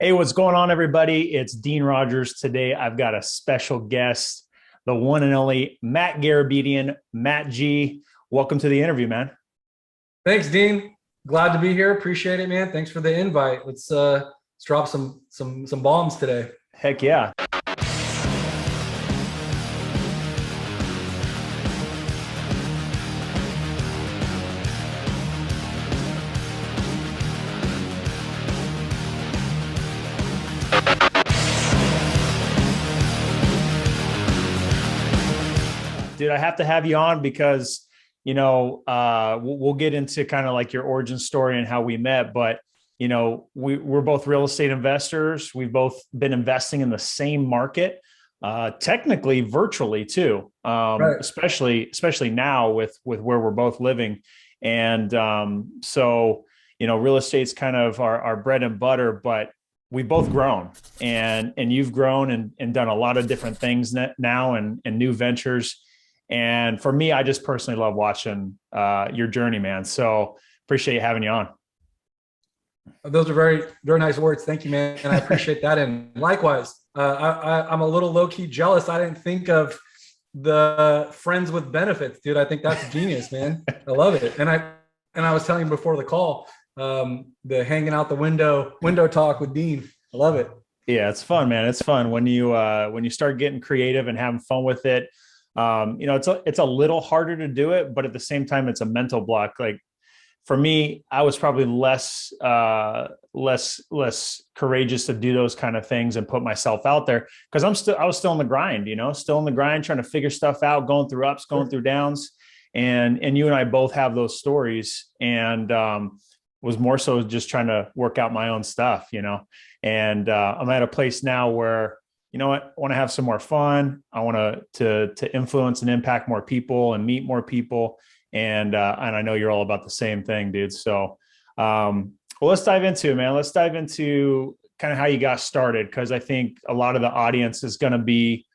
Hey, what's going on, everybody? It's Dean Rogers. Today, I've got a special guest, the one and only Matt Garabedian. Matt G, welcome to the interview, man. Thanks, Dean. Glad to be here. Appreciate it, man. Thanks for the invite. Let's drop some bombs today. Heck yeah. Dude, I have to have you on because, we'll get into kind of like your origin story and how we met, but we're both real estate investors. We've both been investing in the same market, technically virtually too, Right. especially now with where we're both living. And real estate's kind of our bread and butter, but we've both grown and you've grown and done a lot of different things now and new ventures. And for me, I just personally love watching your journey, man. So appreciate having you on. Those are very, very nice words. Thank you, man. And I appreciate that. And likewise, I'm a little low key jealous. I didn't think of the friends with benefits, dude. I think that's genius, man. I love it. And I was telling you before the call, the hanging out the window talk with Dean. I love it. Yeah, it's fun, man. It's fun when you start getting creative and having fun with it. It's a little harder to do it, but at the same time, it's a mental block. Like for me, I was probably less courageous to do those kind of things and put myself out there because I was still in the grind, still in the grind, trying to figure stuff out, going through ups, going through downs. And you and I both have those stories and was more so just trying to work out my own stuff. And I'm at a place now where, you know what, I want to have some more fun. I want to influence and impact more people and meet more people. And I know you're all about the same thing, dude. So, well, let's dive into it, man. Let's dive into kind of how you got started, because I think a lot of the audience is going to be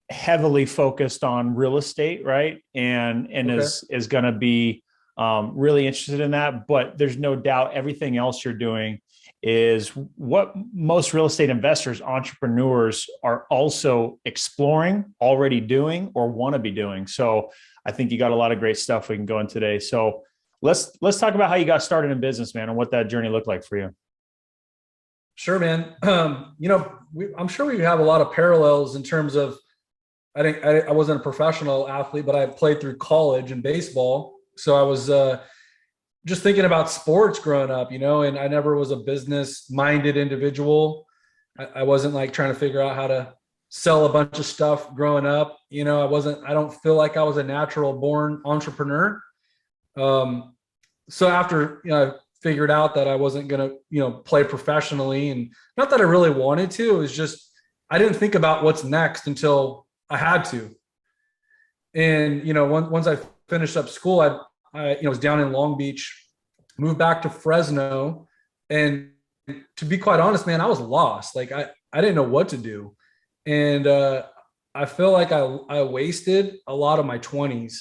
heavily focused on real estate, right? And Okay. is going to be really interested in that. But there's no doubt everything else you're doing is what most real estate investors, entrepreneurs are also exploring, already doing, or want to be doing. So I think you got a lot of great stuff we can go in today. So let's talk about how you got started in business, man, and what that journey looked like for you. Sure, man. I'm sure we have a lot of parallels in terms of, I wasn't a professional athlete, but I played through college and baseball. So I was, just thinking about sports growing up, and I never was a business minded individual. I wasn't like trying to figure out how to sell a bunch of stuff growing up. I don't feel like I was a natural born entrepreneur. Um, so after, I figured out that I wasn't going to, play professionally, and not that I really wanted to, it was just, I didn't think about what's next until I had to. And, once I finished up school, I was down in Long Beach, moved back to Fresno. And to be quite honest, man, I was lost. Like I didn't know what to do. And I feel like I wasted a lot of my 20s.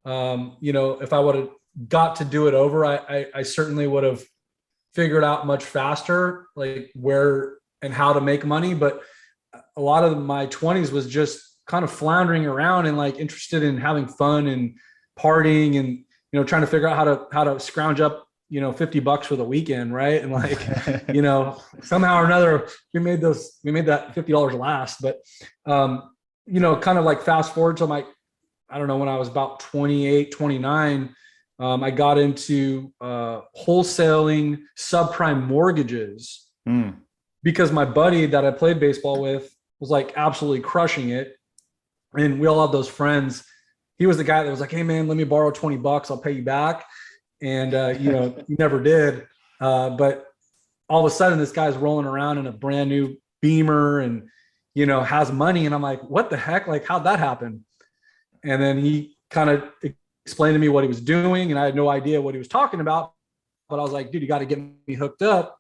If I would have got to do it over, I certainly would have figured out much faster, like where and how to make money. But a lot of my 20s was just kind of floundering around and like interested in having fun and partying and trying to figure out how to scrounge up $50 for the weekend, right? And like somehow or another we made that $50 last. But kind of like fast forward to my, I don't know, when I was about 28, 29, I got into wholesaling subprime mortgages Mm. because my buddy that I played baseball with was like absolutely crushing it. And we all have those friends. He was the guy that was like, "Hey man, let me borrow $20. I'll pay you back." And, he never did. But all of a sudden this guy's rolling around in a brand new Beamer and, has money. And I'm like, what the heck? Like, how'd that happen? And then he kind of explained to me what he was doing. And I had no idea what he was talking about, but I was like, dude, you got to get me hooked up.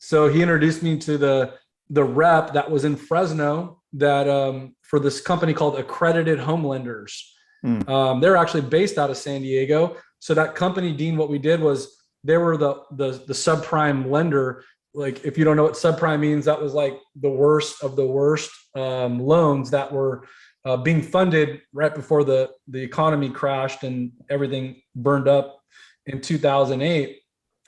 So he introduced me to the rep that was in Fresno that for this company called Accredited Home Lenders. Mm. They're actually based out of San Diego. So that company, Dean, what we did was they were the subprime lender like, if you don't know what subprime means, that was like the worst of the worst loans that were being funded right before the economy crashed and everything burned up in 2008.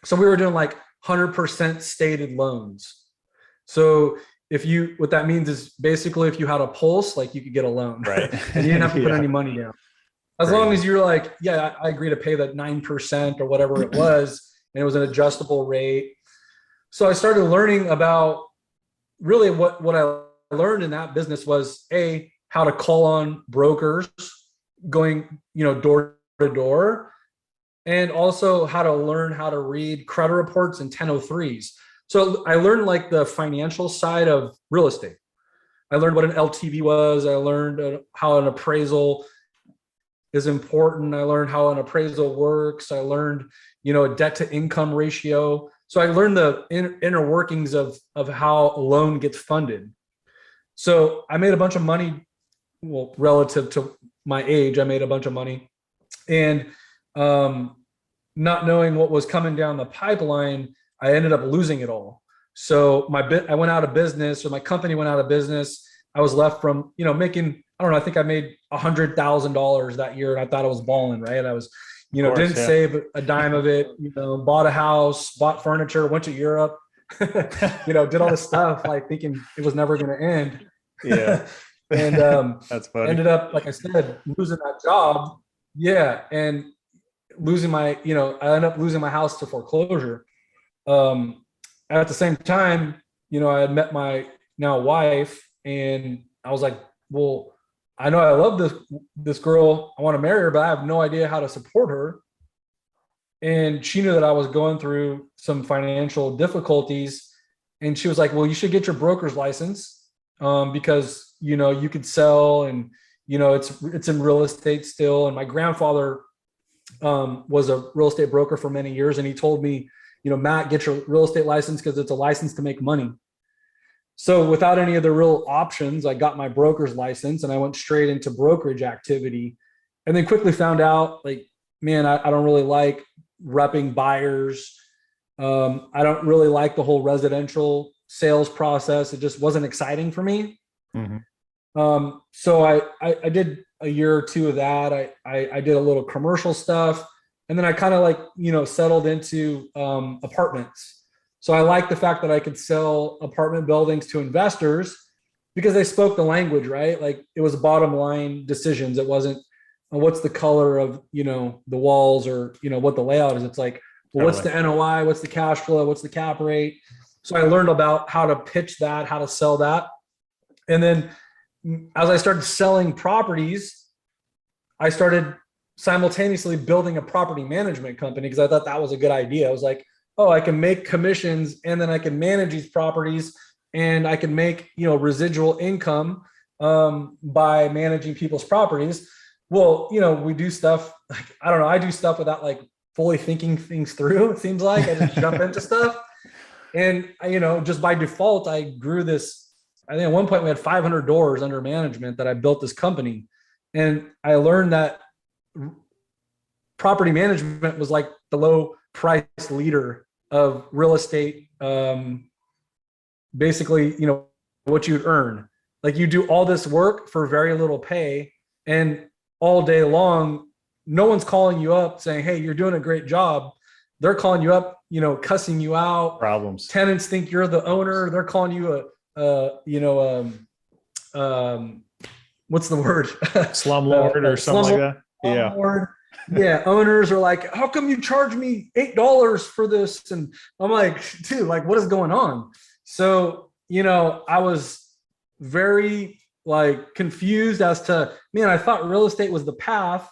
So we were doing like 100% stated loans. So what that means is basically if you had a pulse, like you could get a loan, Right. and you didn't have to put Yeah. any money down. As Crazy. long as you're like, yeah, I agree to pay that 9% or whatever it was, and it was an adjustable rate. So I started learning about really what I learned in that business was how to call on brokers going, door to door, and also how to learn how to read credit reports and 1003s. So I learned like the financial side of real estate. I learned what an LTV was. I learned how an appraisal is important. I learned how an appraisal works. I learned, a debt to income ratio. So I learned the inner workings of how a loan gets funded. So I made a bunch of money, well, relative to my age, I made a bunch of money. And not knowing what was coming down the pipeline, I ended up losing it all. So I went out of business, or my company went out of business. I was left from, making, I don't know, I think I made $100,000 that year, and I thought I was balling, right? I was, didn't save a dime of it, bought a house, bought furniture, went to Europe, did all this stuff, like thinking it was never going to end. Yeah. And That's funny. ended up, like I said, losing that job. Yeah. And losing I ended up losing my house to foreclosure. At the same time, I had met my now wife, and I was like, well, I know I love this girl. I want to marry her, but I have no idea how to support her. And she knew that I was going through some financial difficulties. And she was like, well, you should get your broker's license, because, you could sell, and, it's in real estate still. And my grandfather was a real estate broker for many years. And he told me, Matt, get your real estate license because it's a license to make money. So without any of the real options, I got my broker's license and I went straight into brokerage activity, and then quickly found out, like, man, I don't really like repping buyers. I don't really like the whole residential sales process. It just wasn't exciting for me. Mm-hmm. So I did a year or two of that. I did a little commercial stuff, and then I kind of like, settled into apartments. So I like the fact that I could sell apartment buildings to investors because they spoke the language, right? Like, it was bottom line decisions. It wasn't what's the color of, the walls, or, what the layout is. It's like, well, what's the NOI? What's the cash flow? What's the cap rate? So I learned about how to pitch that, how to sell that. And then as I started selling properties, I started simultaneously building a property management company because I thought that was a good idea. I was like, oh, I can make commissions, and then I can manage these properties, and I can make, residual income by managing people's properties. Well, we do stuff like, I don't know, I do stuff without like fully thinking things through. It seems like I just jump into stuff. And, just by default, I grew this. I think at one point we had 500 doors under management that I built this company. And I learned that property management was like the low price leader of real estate. Basically, what you'd earn. Like, you do all this work for very little pay, and all day long, no one's calling you up saying, hey, you're doing a great job. They're calling you up, cussing you out. Problems. Tenants think you're the owner. They're calling you what's the word? Slumlord or something like that. Yeah. Slumlord. Yeah. Owners are like, how come you charge me $8 for this? And I'm like, dude, like, what is going on? So, I was very like confused as to, man, I thought real estate was the path.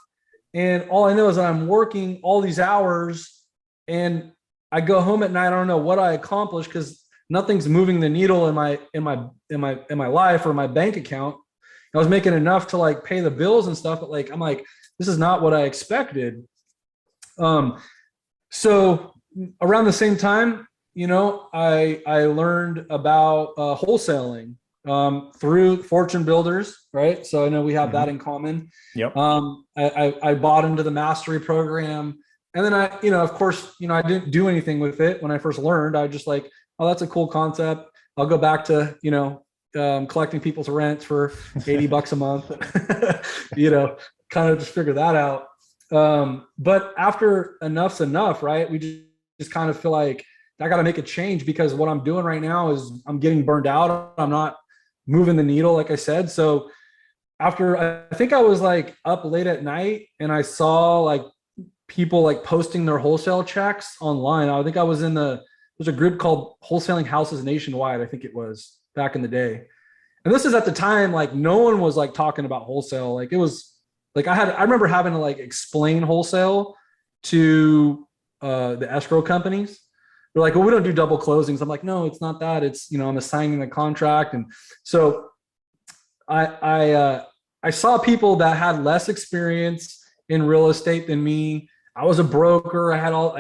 And all I know is that I'm working all these hours, and I go home at night. I don't know what I accomplished because nothing's moving the needle in my life or my bank account. I was making enough to like pay the bills and stuff, but like, I'm like, this is not what I expected. So around the same time, I learned about wholesaling through Fortune Builders, right? So I know we have that in common. Yep. I bought into the mastery program, and then of course, I didn't do anything with it when I first learned. I just like, oh, that's a cool concept. I'll go back to, collecting people's rent for $80 a month, kind of just figure that out. But after enough's enough, right? We just kind of feel like I got to make a change, because what I'm doing right now is I'm getting burned out. I'm not moving the needle, like I said. So after, I think I was like up late at night and I saw like people like posting their wholesale checks online. I think I was there's a group called Wholesaling Houses Nationwide. I think it was back in the day. And this is at the time, like no one was like talking about wholesale. Like it was like, I remember having to like explain wholesale to the escrow companies. They're like, well, we don't do double closings. I'm like, no, it's not that. It's, I'm assigning the contract. And so I saw people that had less experience in real estate than me. I was a broker. I had all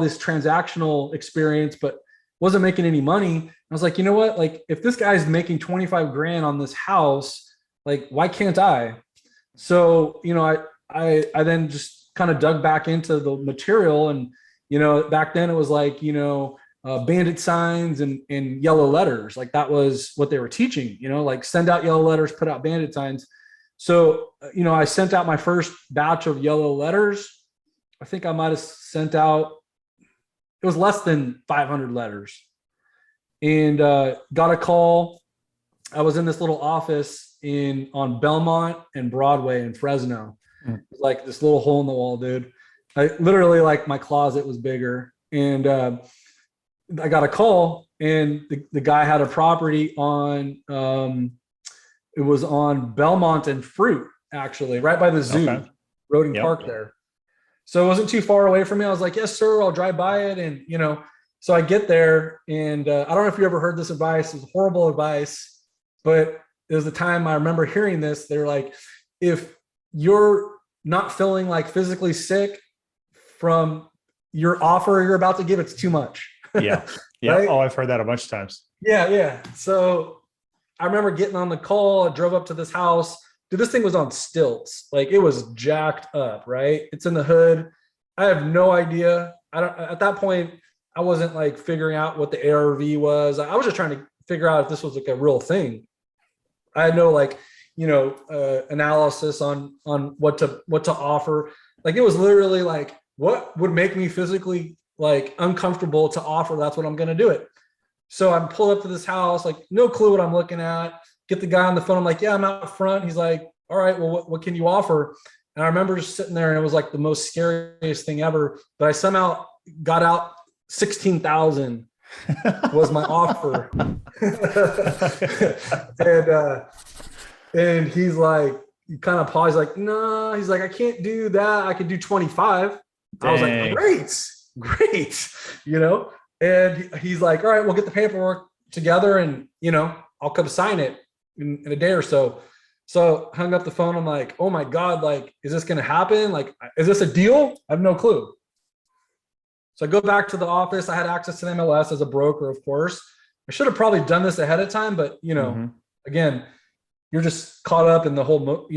this transactional experience, but wasn't making any money. I was like, you know what? Like, if this guy's making 25 grand on this house, like, why can't I? So, I then just kind of dug back into the material, and, back then it was like, bandit signs and yellow letters. Like that was what they were teaching, like send out yellow letters, put out bandit signs. So, I sent out my first batch of yellow letters. I think I might've sent out, it was less than 500 letters, and got a call. I was in this little office on Belmont and Broadway in Fresno. Like this little hole in the wall, dude. I literally, like, my closet was bigger, and I got a call, and the guy had a property on, it was on Belmont and Fruit, actually, right by the zoo, Okay. Roding Park there. So it wasn't too far away from me. I was like, yes, sir, I'll drive by it. And, so I get there, and I don't know if you ever heard this advice. It was horrible advice, but it was the time I remember hearing this. They're like, if you're not feeling like physically sick from your offer you're about to give, it's too much. Yeah. Yeah. Right? Oh, I've heard that a bunch of times. Yeah. Yeah. So I remember getting on the call. I drove up to this house. Dude, this thing was on stilts. Like, it was jacked up, right? It's in the hood. I have no idea. At that point, I wasn't like figuring out what the ARV was. I was just trying to figure out if this was like a real thing. I had no like, analysis on what to offer. Like, it was literally like, what would make me physically like uncomfortable to offer? That's what I'm going to do it. So I'm pulled up to this house, like no clue what I'm looking at. Get the guy on the phone. I'm like, yeah, I'm out front. He's like, all right, well, what can you offer? And I remember just sitting there, and it was like the most scariest thing ever. But I somehow got out 16,000 was my offer. And he's like, he kind of paused, like, no, he's like, I can't do that. I could do 25. Dang. I was like, great, and he's like, all right, we'll get the paperwork together, and, I'll come sign it in a day or so. So hung up the phone. I'm like, oh my God, like, is this going to happen? Like, is this a deal? I have no clue. So I go back to the office. I had access to the MLS as a broker, of course. I should have probably done this ahead of time, but, again, you're just caught up in the whole,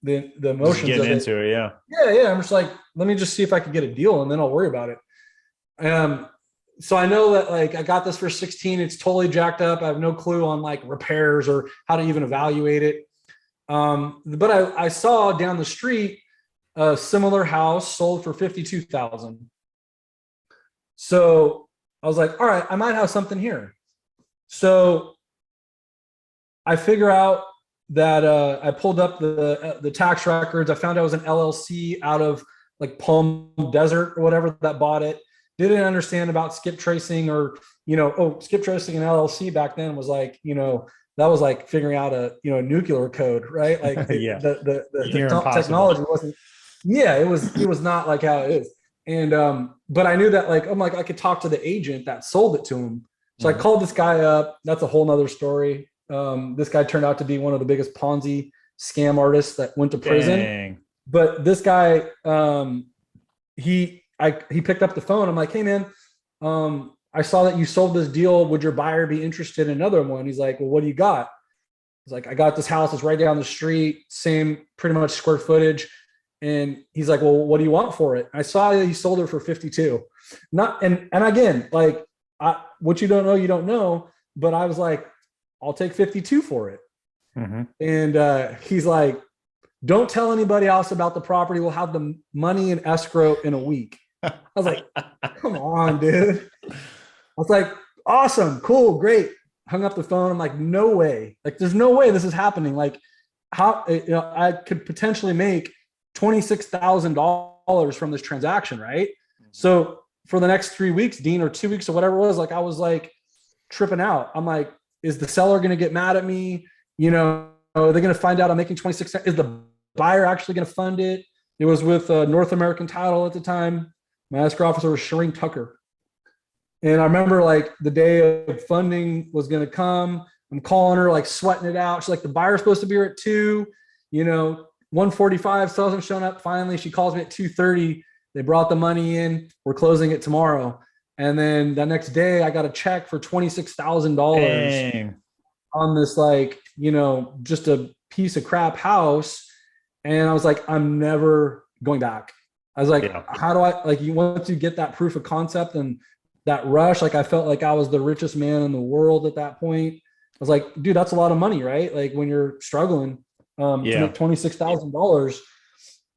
the emotions getting of it. Into it. Yeah. Yeah. I'm just like, let me just see if I can get a deal, and then I'll worry about it. So I know that, like, I got this for 16. It's totally jacked up. I have no clue on like repairs or how to even evaluate it. But I saw down the street a similar house sold for 52,000. So I was like, all right, I might have something here. So I figure out that I pulled up the tax records. I found out it was an LLC out of like Palm Desert or whatever that bought it. Didn't understand about skip tracing, or, skip tracing and LLC back then was like, that was like figuring out a nuclear code, right? Like the technology wasn't. Yeah, it was not like how it is. And but I knew that, like, I'm like, I could talk to the agent that sold it to him. So I called this guy up. That's a whole nother story. This guy turned out to be one of the biggest Ponzi scam artists that went to prison. Dang. But this guy, he picked up the phone. I'm like, hey man, I saw that you sold this deal. Would your buyer be interested in another one? He's like, well, what do you got? He's like, I got this house. It's right down the street, same pretty much square footage. And he's like, well, what do you want for it? I saw that you sold it for 52. And again, like, what you don't know. But I was like, I'll take 52 for it. Mm-hmm. And he's like, don't tell anybody else about the property. We'll have the money in escrow in a week. I was like, come on, dude. I was like, awesome, cool, great. Hung up the phone. I'm like, no way. Like, there's no way this is happening. Like, how, I could potentially make $26,000 from this transaction, right? So for the next 3 weeks, Dean, or 2 weeks or whatever it was, like, I was like tripping out. I'm like, is the seller going to get mad at me? Are they going to find out I'm making 26? Is the buyer actually going to fund it? It was with North American Title at the time. My escrow officer was Shireen Tucker. And I remember like the day of funding was going to come. I'm calling her, like sweating it out. She's like, the buyer's supposed to be here at 2, 1:45, still hasn't shown up. Finally, she calls me at 2:30. They brought the money in. We're closing it tomorrow. And then the next day I got a check for $26,000 on this, like, just a piece of crap house. And I was like, I'm never going back. I was like, how do I, like, once you get that proof of concept and that rush, like I felt like I was the richest man in the world at that point. I was like, dude, that's a lot of money, right? Like when you're struggling to make $26,000,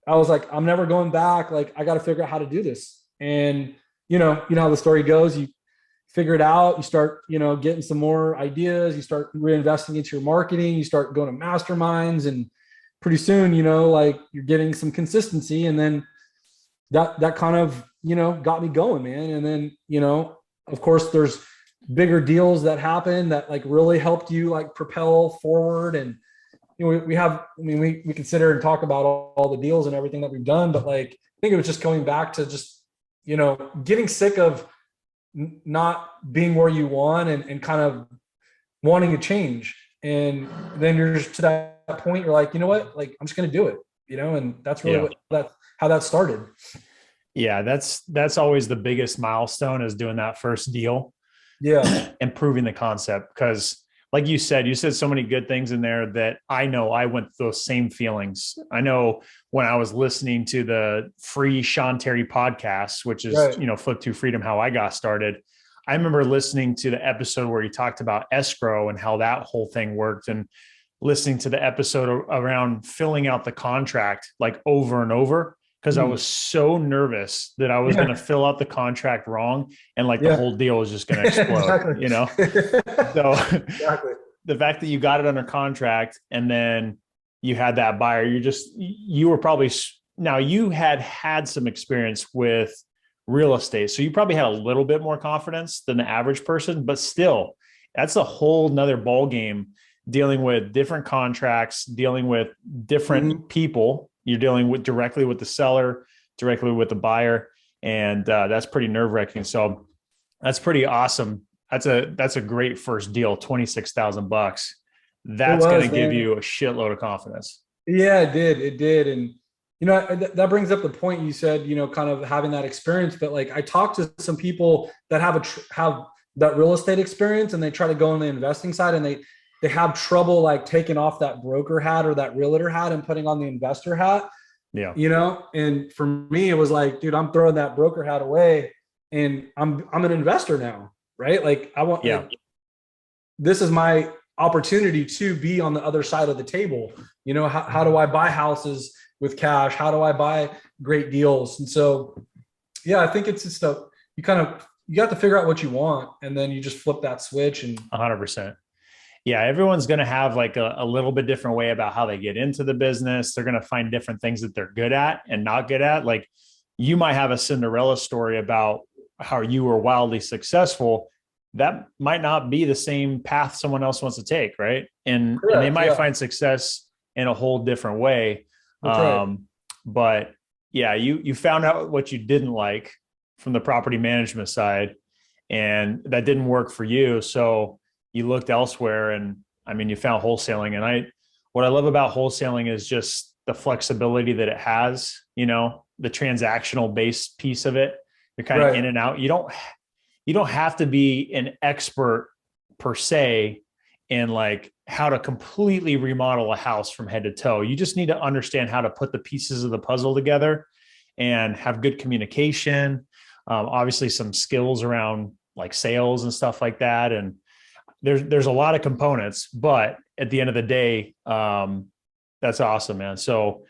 I was like, I'm never going back. Like, I got to figure out how to do this. And you know how the story goes. You figure it out. You start, getting some more ideas. You start reinvesting into your marketing. You start going to masterminds, and pretty soon, like you're getting some consistency. And then that kind of, got me going, man. And then, of course, there's bigger deals that happen that like really helped you like propel forward. And we consider and talk about all the deals and everything that we've done, but like I think it was just going back to just getting sick of not being where you want, and kind of wanting to change. And then you're just to that point, you're like, you know what, like I'm just going to do it, and that's really how that started. Yeah. That's always the biggest milestone, is doing that first deal. Yeah. And proving the concept. Because like you said so many good things in there that I know I went through those same feelings. I know when I was listening to the free Sean Terry podcast, which is, Right. Flip to Freedom, how I got started. I remember listening to the episode where he talked about escrow and how that whole thing worked, and listening to the episode around filling out the contract like over and over, because I was so nervous that I was going to fill out the contract wrong, and like the whole deal was just going to explode, So Exactly. the fact that you got it under contract and then you had that buyer, you were probably, now you had some experience with real estate. So you probably had a little bit more confidence than the average person, but still that's a whole nother ball game, dealing with different contracts, dealing with different people. You're dealing with directly with the seller, directly with the buyer. And that's pretty nerve wracking. So that's pretty awesome. That's a great first deal. $26,000. That's going to give you a shitload of confidence. Yeah, it did. And, that brings up the point you said, kind of having that experience. But like, I talked to some people that have that real estate experience, and they try to go on the investing side, and they have trouble like taking off that broker hat or that realtor hat and putting on the investor hat. Yeah. And for me, it was like, dude, I'm throwing that broker hat away, and I'm an investor now, right? Like I want, this is my opportunity to be on the other side of the table. How do I buy houses with cash? How do I buy great deals? And so, I think it's just you have to figure out what you want, and then you just flip that switch. And 100%. Yeah. Everyone's going to have like a little bit different way about how they get into the business. They're going to find different things that they're good at and not good at. Like you might have a Cinderella story about how you were wildly successful. That might not be the same path someone else wants to take. Right. And they might find success in a whole different way. But you found out what you didn't like from the property management side, and that didn't work for you. So you looked elsewhere, and I mean, you found wholesaling. And what I love about wholesaling is just the flexibility that it has, the transactional based piece of it. You're kind of in and out. You don't have to be an expert per se in like how to completely remodel a house from head to toe. You just need to understand how to put the pieces of the puzzle together and have good communication. Obviously some skills around like sales and stuff like that. And there's a lot of components, but at the end of the day, that's awesome, man. So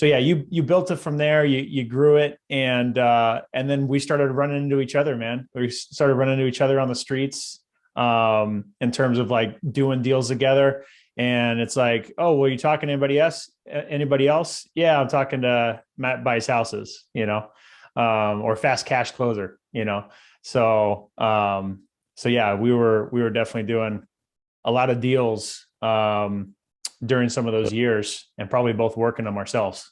yeah, you built it from there. You grew it, and then we started running into each other, man. We started running into each other on the streets, in terms of like doing deals together. And it's like, oh, well, you talking to anybody else? Anybody else? Yeah, I'm talking to Matt Buys Houses, or Fast Cash Closer, So yeah, we were definitely doing a lot of deals during some of those years, and probably both working them ourselves.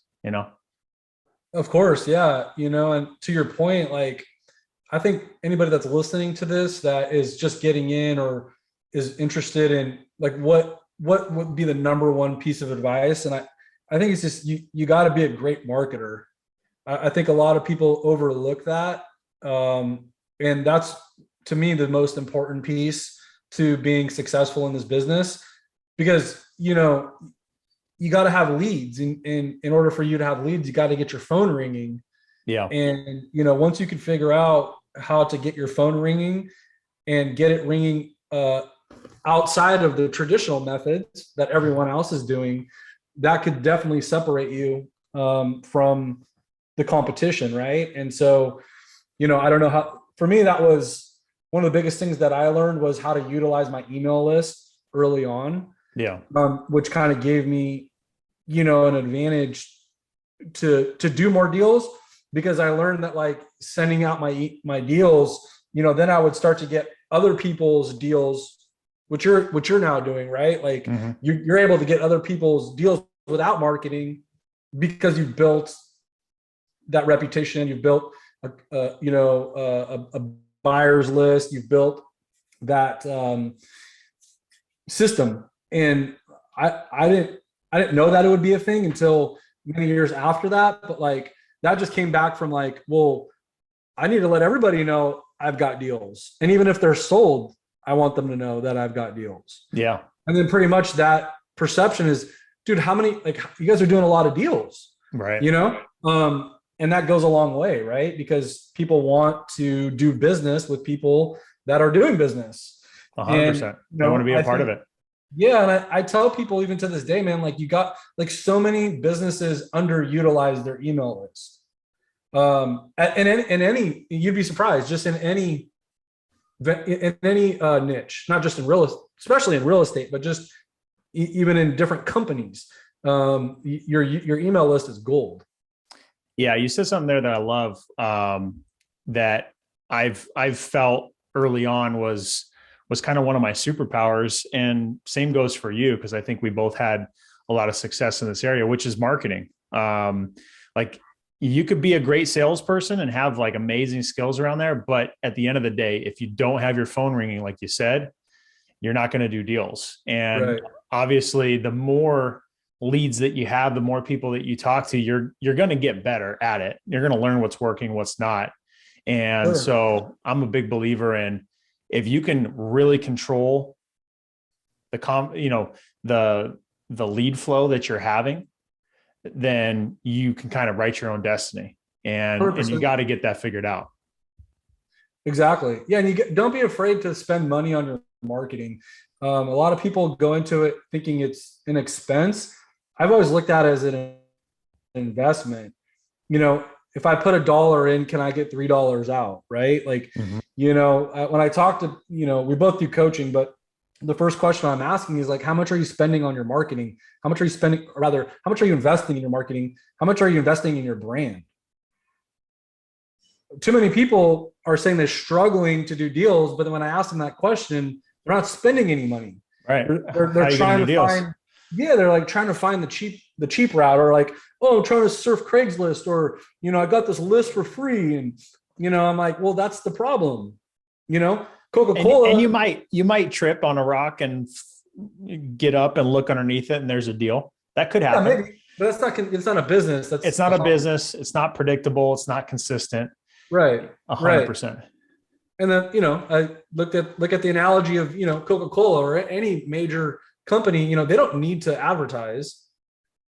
Of course, yeah. And to your point, like I think anybody that's listening to this that is just getting in or is interested in like what would be the number one piece of advice, and I think it's just you got to be a great marketer. I think a lot of people overlook that, and that's to me the most important piece to being successful in this business, because you got to have leads. In order for you to have leads, you got to get your phone ringing. Yeah. And once you can figure out how to get your phone ringing and get it ringing outside of the traditional methods that everyone else is doing, that could definitely separate you from the competition, right? And so, I don't know how. For me, that was one of the biggest things that I learned, was how to utilize my email list early on. Yeah. Which kind of gave me, an advantage to do more deals, because I learned that like sending out my deals, then I would start to get other people's deals, which you're now doing, right? Like you're able to get other people's deals without marketing, because you've built that reputation, you've built a buyer's list, you've built that system. And I didn't know that it would be a thing until many years after that. But like that just came back from like, well, I need to let everybody know I've got deals. And even if they're sold, I want them to know that I've got deals. Yeah. And then pretty much that perception is, dude, how many, like you guys are doing a lot of deals, right? And that goes a long way, right? Because people want to do business with people that are doing business. 100%. They want to be a part of it. Yeah. And I tell people even to this day, man, like you got like so many businesses underutilize their email list. In any, you'd be surprised, just in any niche, not just in especially in real estate, but just even in different companies. Your email list is gold. Yeah. You said something there that I love, that I've felt early on was kind of one of my superpowers, and same goes for you, because I think we both had a lot of success in this area, which is marketing. Like you could be a great salesperson and have like amazing skills around there, but at the end of the day, if you don't have your phone ringing, like you said, you're not going to do deals. And obviously the more leads that you have, the more people that you talk to, you're going to get better at it. You're going to learn what's working, what's not. And so I'm a big believer in, if you can really control the lead flow that you're having, then you can kind of write your own destiny, and you got to get that figured out. Exactly. Yeah. And don't be afraid to spend money on your marketing. A lot of people go into it thinking it's an expense. I've always looked at it as an investment. If I put $1 in, can I get $3 out? Right. Like, when I talk to, we both do coaching, but the first question I'm asking is like, how much are you spending on your marketing? How much are you investing in your marketing? How much are you investing in your brand? Too many people are saying they're struggling to do deals, but then when I ask them that question, they're not spending any money. Right. They're trying to find, they're like trying to find the cheap route, or like, oh, I'm trying to surf Craigslist, or, I got this list for free. And, I'm like, well, that's the problem. Coca-Cola. And you might trip on a rock and get up and look underneath it, and there's a deal that could happen. Yeah, maybe, but it's not a business. It's not a business. It's not predictable. It's not consistent. Right. 100%. And then, I look at the analogy of, Coca-Cola or any major company, they don't need to advertise,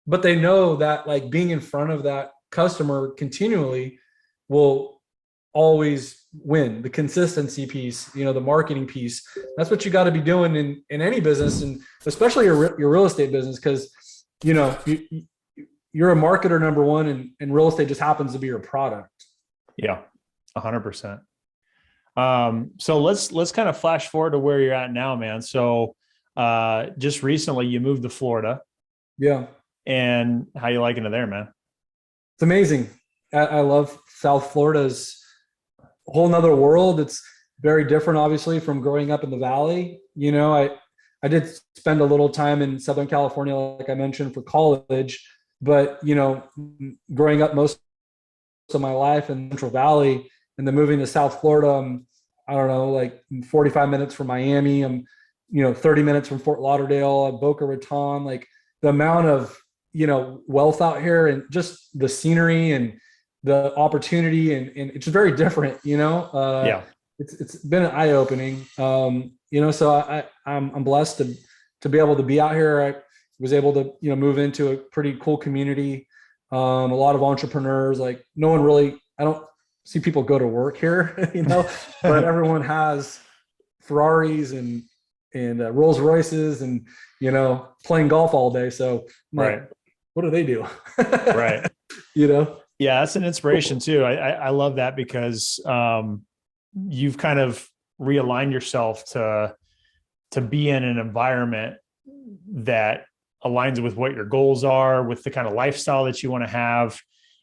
but they know that like being in front of that customer continually will always win. The consistency piece, the marketing piece. That's what you got to be doing in any business, and especially your real estate business, because you're a marketer, number one, and real estate just happens to be your product. Yeah, 100%. So let's kind of flash forward to where you're at now, man. So just recently you moved to Florida. Yeah. And how you liking it there, man? It's amazing. I love South Florida's a whole nother world. It's very different, obviously, from growing up in the Valley. I did spend a little time in Southern California, like I mentioned, for college, but, growing up most of my life in Central Valley and then moving to South Florida, I don't know, like 45 minutes from Miami. I'm, 30 minutes from Fort Lauderdale, Boca Raton, like the amount of, wealth out here and just the scenery and the opportunity. And it's very different, Yeah. It's been eye-opening. So I'm blessed to be able to be out here. I was able to, move into a pretty cool community. A lot of entrepreneurs, like no one really, I don't see people go to work here, but everyone has Ferraris and Rolls Royces and, playing golf all day. So I'm right. Like, what do they do? Right. Yeah, that's an inspiration too. I love that because you've kind of realigned yourself to be in an environment that aligns with what your goals are, with the kind of lifestyle that you want to have.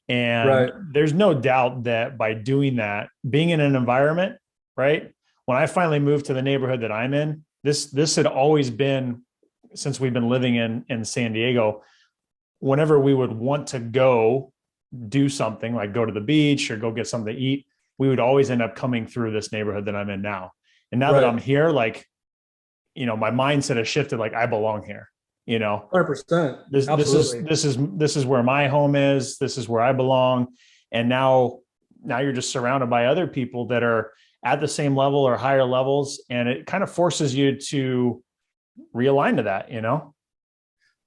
And there's no doubt that by doing that, being in an environment, right? When I finally moved to the neighborhood that I'm in, this had always been, since we've been living in San Diego, whenever we would want to go do something like go to the beach or go get something to eat, we would always end up coming through this neighborhood that I'm in now. And now that I'm here, like, my mindset has shifted. Like I belong here, 100%. This is where my home is. This is where I belong. And now you're just surrounded by other people that are at the same level or higher levels. And it kind of forces you to realign to that,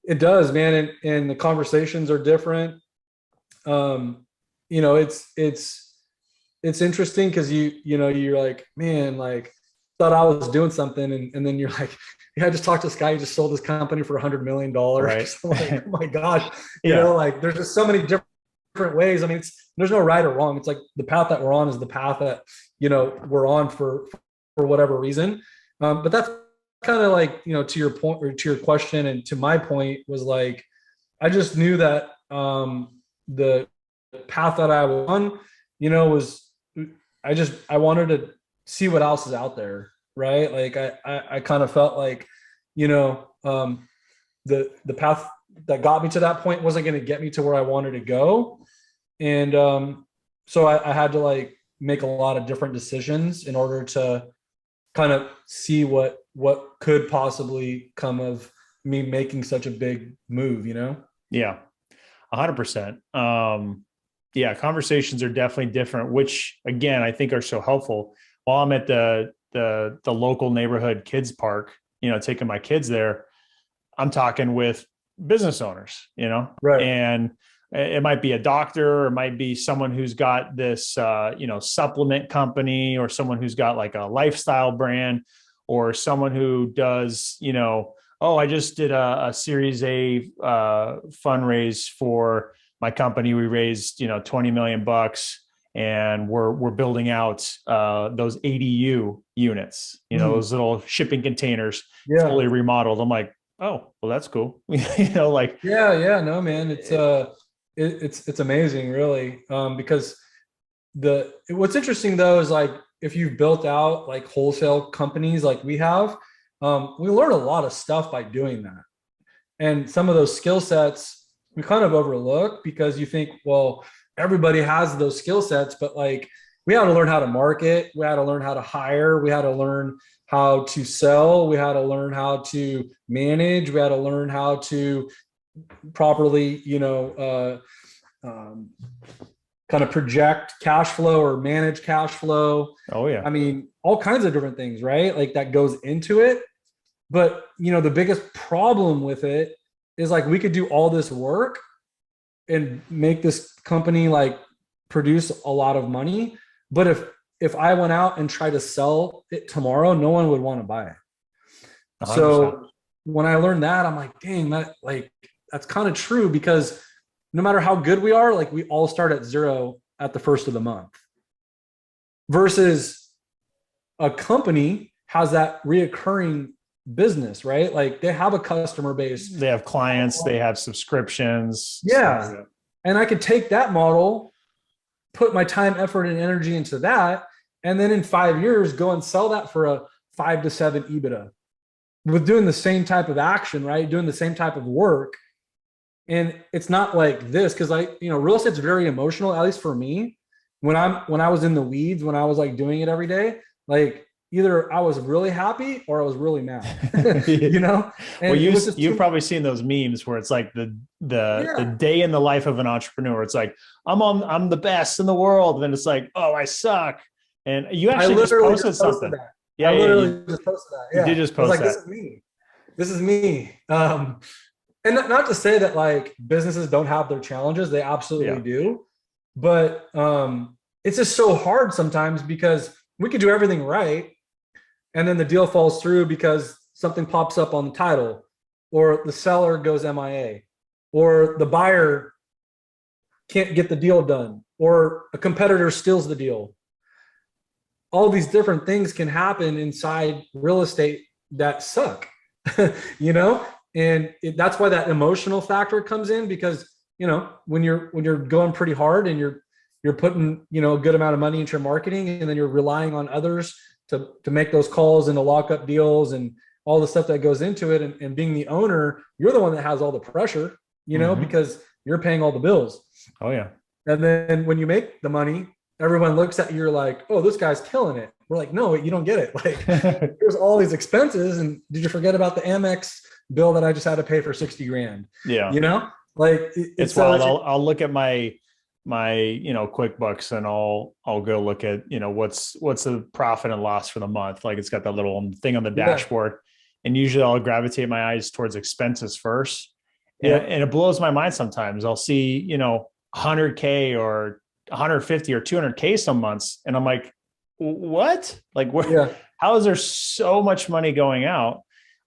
It does, man. And the conversations are different. It's interesting because you're like, man, like thought I was doing something. And then you're like, yeah, I just talked to this guy who just sold his company for $100 million. Right. So like, oh my gosh, like there's just so many different ways. I mean, there's no right or wrong. It's like the path that we're on is the path that, we're on for whatever reason. But that's kind of like, to your point or to your question and to my point was like, I just knew that the path that I was on, was I wanted to see what else is out there. Right. Like I kind of felt like, the path that got me to that point wasn't going to get me to where I wanted to go. And so I had to like make a lot of different decisions in order to kind of see what could possibly come of me making such a big move, Yeah, 100%. Yeah, conversations are definitely different, which again, I think are so helpful. While I'm at the local neighborhood kids park, taking my kids there, I'm talking with business owners, right. And it might be a doctor, or it might be someone who's got this, supplement company, or someone who's got like a lifestyle brand, or someone who does, oh, I just did a Series A fundraise for my company. We raised, $20 million and we're building out those ADU units, those little shipping containers, fully remodeled. I'm like, oh, well, that's cool. Like, no, man, it's amazing, really, because what's interesting though is like if you've built out like wholesale companies like we have, we learn a lot of stuff by doing that, and some of those skill sets we kind of overlook because you think, well, everybody has those skill sets, but like we had to learn how to market, we had to learn how to hire, we had to learn how to sell, we had to learn how to manage, we had to learn how to properly, kind of project cash flow or manage cash flow. Oh yeah. I mean, all kinds of different things, right? Like that goes into it. But, the biggest problem with it is like, we could do all this work and make this company like produce a lot of money. But if I went out and tried to sell it tomorrow, no one would want to buy it. 100%. So when I learned that, I'm like, dang, that's kind of true, because no matter how good we are, like we all start at zero at the first of the month, versus a company has that reoccurring business, right? Like they have a customer base. They have clients, they have subscriptions. Yeah. And I could take that model, put my time, effort, and energy into that, and then in 5 years, go and sell that for a 5 to 7 EBITDA with doing the same type of action, right? Doing the same type of work. And it's not like this, because real estate's very emotional, at least for me. When I was in the weeds, when I was like doing it every day, like either I was really happy or I was really mad, And well, you've probably seen those memes where it's like the day in the life of an entrepreneur. It's like, I'm the best in the world. And it's like, oh, I suck. And you actually just posted something. That. Yeah. I literally just posted that. Yeah. You did just post that. This is me. This is me. And not to say that like businesses don't have their challenges. They absolutely do. But it's just so hard sometimes, because we could do everything right, and then the deal falls through because something pops up on the title, or the seller goes MIA, or the buyer can't get the deal done, or a competitor steals the deal. All these different things can happen inside real estate that suck, and that's why that emotional factor comes in, because, when you're going pretty hard and you're putting, a good amount of money into your marketing, and then you're relying on others to make those calls and to lock up deals and all the stuff that goes into it. And being the owner, you're the one that has all the pressure, because you're paying all the bills. Oh yeah. And then when you make the money, everyone looks at you, you're like, oh, this guy's killing it. We're like, no, you don't get it. Like there's all these expenses. And did you forget about the Amex bill that I just had to pay for 60 grand? Yeah. Like it's wild. I'll look at my QuickBooks, and I'll go look at, what's the profit and loss for the month. Like it's got that little thing on the dashboard, and usually I'll gravitate my eyes towards expenses first. And it blows my mind sometimes. I'll see, 100K or 150 or 200K some months. And I'm like, what? Like, how is there so much money going out?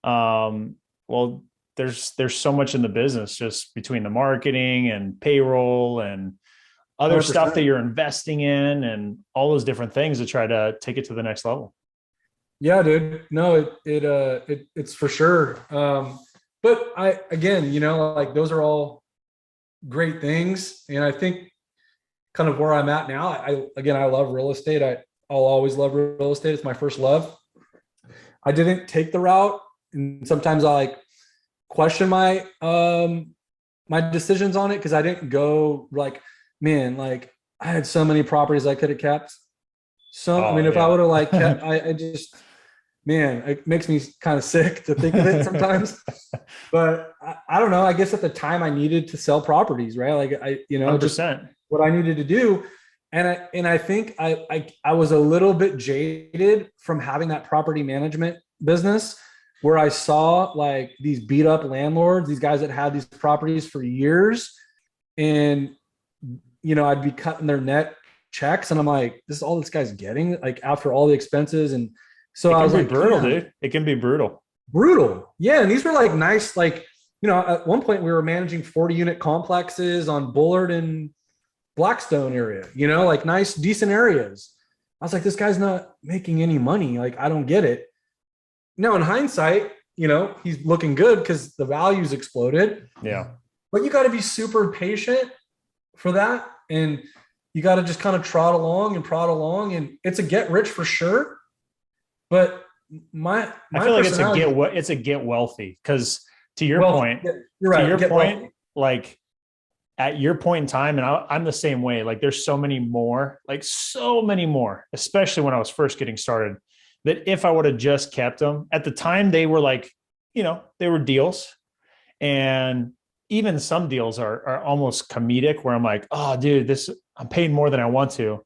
Well, there's so much in the business, just between the marketing and payroll and other 100%. Stuff that you're investing in, and all those different things to try to take it to the next level. Yeah, dude. No, it's for sure. But again, like those are all great things. And I think kind of where I'm at now, I love real estate. I'll always love real estate. It's my first love. I didn't take the route, and sometimes I like question my my decisions on it, because I didn't go like, man, like I had so many properties I could have kept. If I would have like kept, I just, man, it makes me kind of sick to think of it sometimes. But I don't know. I guess at the time I needed to sell properties, right? Like 100%. Just what I needed to do. And I think I was a little bit jaded from having that property management business, where I saw like these beat up landlords, these guys that had these properties for years, and I'd be cutting their net checks, and I'm like, this is all this guy's getting, like after all the expenses. And so I was like, brutal, dude. It can be brutal. Yeah. And these were like nice, like, at one point we were managing 40 unit complexes on Bullard and Blackstone area, like nice, decent areas. I was like, this guy's not making any money. Like, I don't get it. Now in hindsight, he's looking good because the value's exploded. Yeah. But you got to be super patient for that. And you got to just kind of prod along, and it's a get rich for sure. But I feel like it's a get wealthy, because to your point, you're right. To your point, wealthy. Like at your point in time, and I'm the same way. Like there's so many more, especially when I was first getting started, that if I would have just kept them at the time, they were like, they were deals. And even some deals are almost comedic, where I'm like, oh dude, I'm paying more than I want to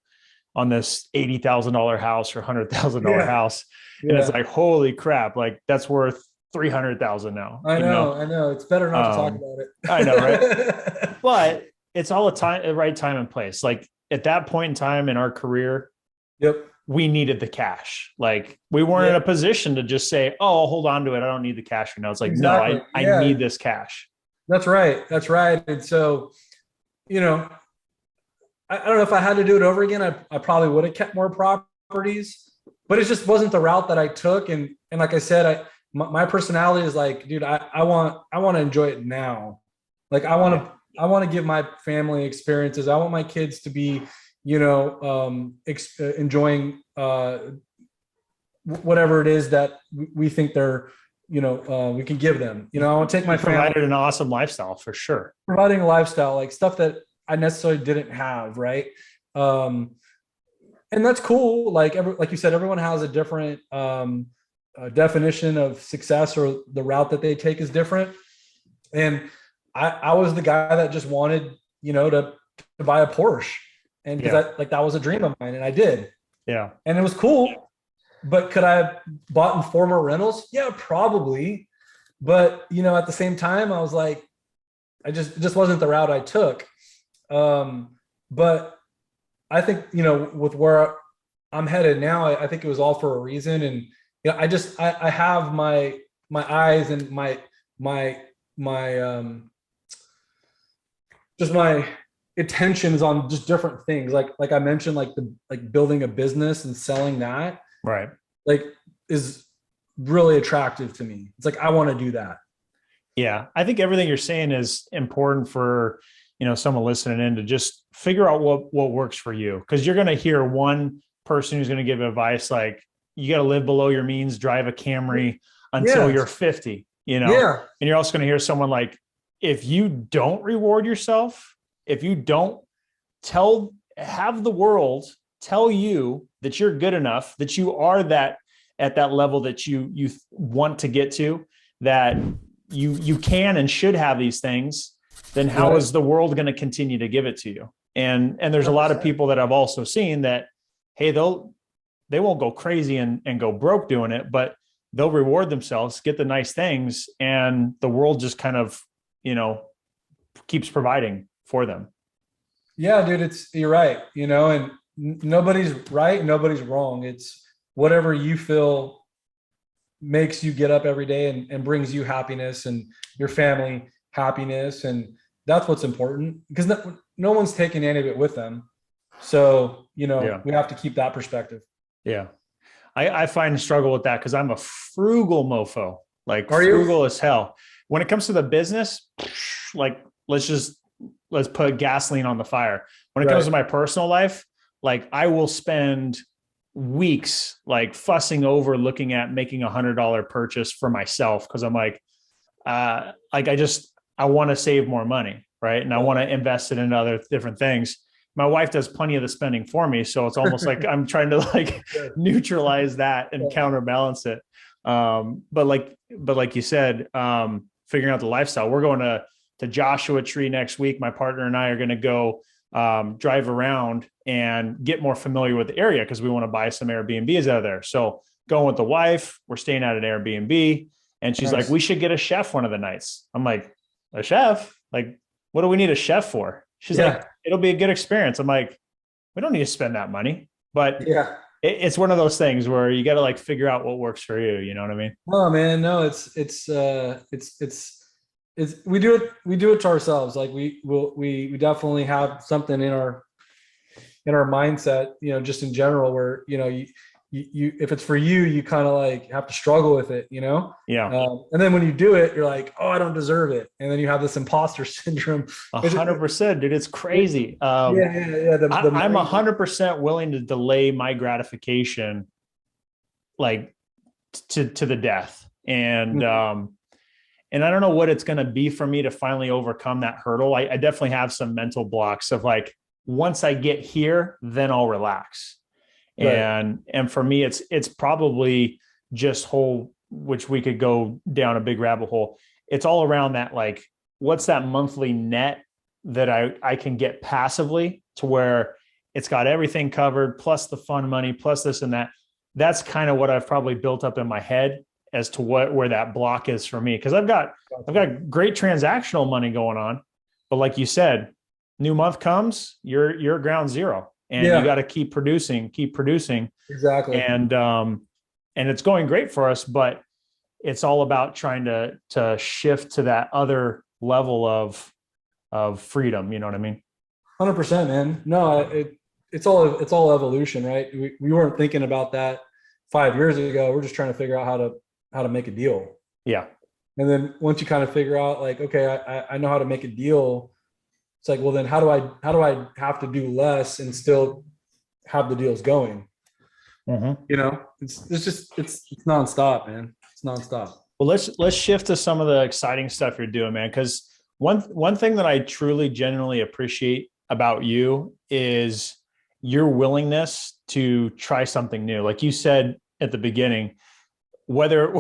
on this $80,000 house or $100,000 house. And it's like, holy crap. Like that's worth 300,000 now. I know. It's better not to talk about it. I know, right? But it's all the right time and place. Like at that point in time in our career, Yep. we needed the cash. Like we weren't in Yeah. a position to just say, oh, I'll hold on to it. I don't need the cash right now. It's like, no, Exactly. I Yeah. need this cash. That's right. That's right. And so, you know, I don't know if I had to do it over again. I probably would have kept more properties, but it just wasn't the route that I took. And like I said, my personality is like, dude, I want to enjoy it now. Like I want to give my family experiences. I want my kids to be, enjoying whatever it is that we think they're, we can give them. I want to take my You family, provided an awesome lifestyle for sure. providing a lifestyle, like stuff that I necessarily didn't have, right? Um, and that's cool. Like you said, everyone has a different definition of success, or the route that they take is different. And I was the guy that just wanted, to buy a Porsche, and because that was a dream of mine, and I did, Yeah. and it was cool. But could I have bought in former rentals? Yeah, probably. But at the same time, I was like, it just wasn't the route I took. But I think, with where I'm headed now, I think it was all for a reason. And, I have my eyes and just my attentions on just different things. Like I mentioned, like building a business and selling that, Right. like, is really attractive to me. It's like, I want to do that. Yeah. I think everything you're saying is important for, someone listening in to just figure out what works for you. Cause you're going to hear one person who's going to give advice like, you got to live below your means, drive a Camry until you're 50, Yeah. and you're also going to hear someone like, if you don't reward yourself, if you don't have the world tell you that you're good enough, that you are that at that level that you want to get to, that you can and should have these things, then how is the world going to continue to give it to you? And there's a lot of people that I've also seen that, hey, they won't go crazy and go broke doing it, but they'll reward themselves, get the nice things, and the world just kind of, keeps providing for them. Yeah, dude, you're right, and nobody's right, nobody's wrong. It's whatever you feel makes you get up every day and brings you happiness and your family happiness. And that's what's important, because no one's taking any of it with them. So, we have to keep that perspective. Yeah. I find a struggle with that because I'm a frugal mofo, like Are you? frugal as hell. When it comes to the business, like let's put gasoline on the fire. When it comes to my personal life, like I will spend weeks like fussing over looking at making $100 purchase for myself. Cause I'm like I want to save more money. Right. And I want to invest it in other different things. My wife does plenty of the spending for me. So it's almost like I'm trying to like neutralize that and counterbalance it. But like you said, figuring out the lifestyle, we're going to Joshua Tree next week. My partner and I are going to go drive around and get more familiar with the area because we want to buy some Airbnbs out of there. So going with the wife, we're staying at an Airbnb, and she's like, we should get a chef one of the nights. I'm like, a chef? Like, what do we need a chef for? She's like, it'll be a good experience. I'm like, we don't need to spend that money, but it's one of those things where you got to like figure out what works for you. You know what I mean? Oh man, no, it's we do it to ourselves. Like we definitely have something in our mindset, just in general, where you if it's for you, you kind of like have to struggle with it, Yeah. And then when you do it, you're like, oh, I don't deserve it, and then you have this imposter syndrome. 100%, dude. It's crazy. I'm 100% willing to delay my gratification, like to the death, and and I don't know what it's going to be for me to finally overcome that hurdle. I definitely have some mental blocks of like, once I get here, then I'll relax. Right. And for me, it's probably just which we could go down a big rabbit hole. It's all around that, like, what's that monthly net that I can get passively to where it's got everything covered, plus the fun money, plus this and that. That's kind of what I've probably built up in my head as to where that block is for me. Cause I've got great transactional money going on, but like you said, new month comes, you're ground zero. and you got to keep producing. Exactly. And it's going great for us, but it's all about trying to shift to that other level of freedom. You know what I mean? 100%, man. No, it's all evolution, right? We weren't thinking about that 5 years ago. We're just trying to figure out how to make a deal. Yeah. And then once you kind of figure out like, okay, I know how to make a deal, it's like, well, then how do I have to do less and still have the deals going? Mm-hmm. You know, it's nonstop, man. It's nonstop. Well, let's shift to some of the exciting stuff you're doing, man. Because one thing that I truly genuinely appreciate about you is your willingness to try something new. Like you said at the beginning, whether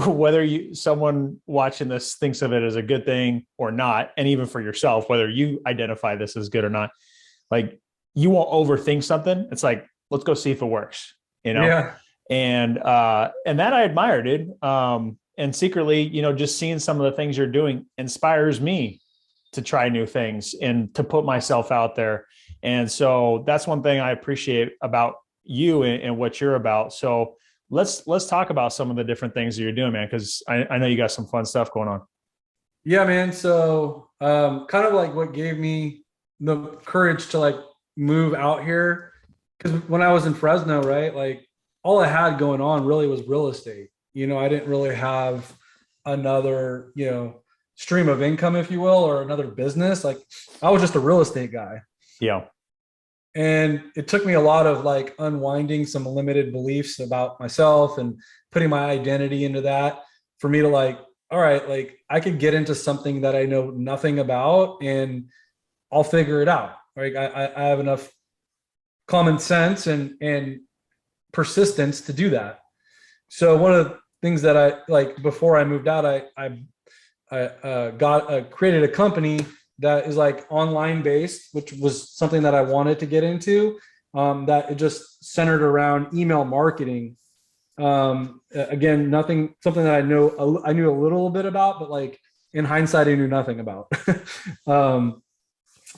someone watching this thinks of it as a good thing or not, and even for yourself, whether you identify this as good or not, like you won't overthink something. It's like, let's go see if it works, you know? Yeah. And that I admire, dude. And secretly, just seeing some of the things you're doing inspires me to try new things and to put myself out there. And so that's one thing I appreciate about you and what you're about. So let's talk about some of the different things that you're doing, man, because I know you got some fun stuff going on. Yeah, man. So kind of like what gave me the courage to like move out here, because when I was in Fresno, right, like all I had going on really was real estate. I didn't really have another, stream of income, if you will, or another business. Like I was just a real estate guy. Yeah. And it took me a lot of like unwinding some limited beliefs about myself and putting my identity into that for me to like, all right, like I could get into something that I know nothing about and I'll figure it out. Right. I have enough common sense and persistence to do that. So one of the things that I like before I moved out, I created a company that is like online based, which was something that I wanted to get into. That it just centered around email marketing. Again, something that I knew a little bit about, but like in hindsight, I knew nothing about.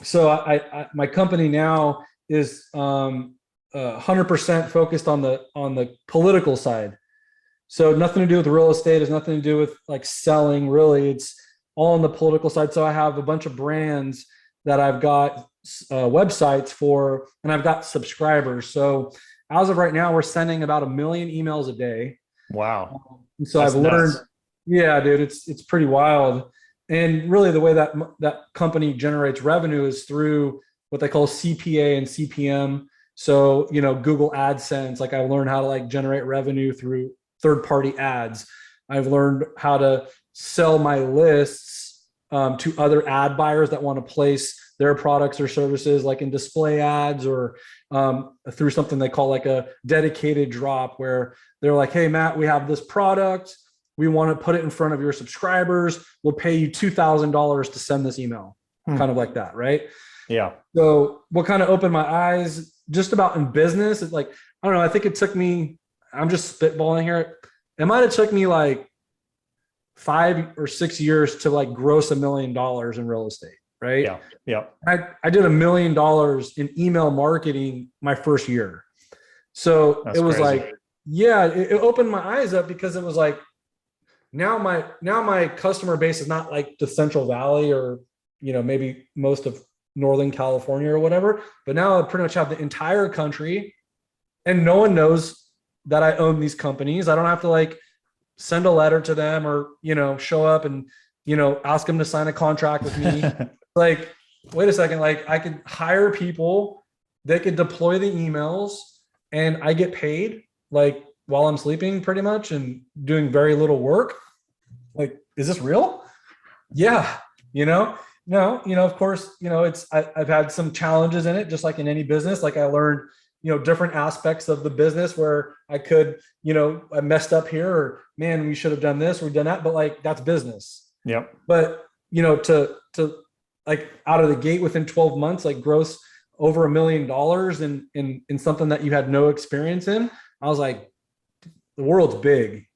So my company now is 100% focused on the political side. So nothing to do with real estate. Has nothing to do with like selling. Really, it's all on the political side. So I have a bunch of brands that I've got websites for, and I've got subscribers. So as of right now, we're sending about 1 million emails a day. Wow. And so I've learned, yeah, dude, it's pretty wild. And really the way that company generates revenue is through what they call CPA and CPM. So, Google AdSense, like I learned how to like generate revenue through third-party ads. I've learned how to sell my lists to other ad buyers that want to place their products or services like in display ads or through something they call like a dedicated drop, where they're like, hey, Matt, we have this product. We want to put it in front of your subscribers. We'll pay you $2,000 to send this email. Kind of like that, right? Yeah. So what kind of opened my eyes just about in business is like, I don't know, I think it took me, I'm just spitballing here. It might have took me like 5 or 6 years to like gross $1 million in real estate, right? Yeah. Yeah. I did $1 million in email marketing my first year. So it was crazy. Like, yeah, it opened my eyes up because it was like, now my customer base is not like the Central Valley or, maybe most of Northern California or whatever, but now I pretty much have the entire country and no one knows that I own these companies. I don't have to like send a letter to them or, show up and, ask them to sign a contract with me. Like, wait a second, like I could hire people, they could deploy the emails and I get paid like while I'm sleeping pretty much and doing very little work. Like, is this real? Yeah. No, of course, I've had some challenges in it, just like in any business. Like I learned, different aspects of the business where I could, I messed up here or man, we should have done this, we've done that, but like, that's business. Yep. But, to like out of the gate within 12 months, like gross over $1 million in something that you had no experience in, I was like, the world's big.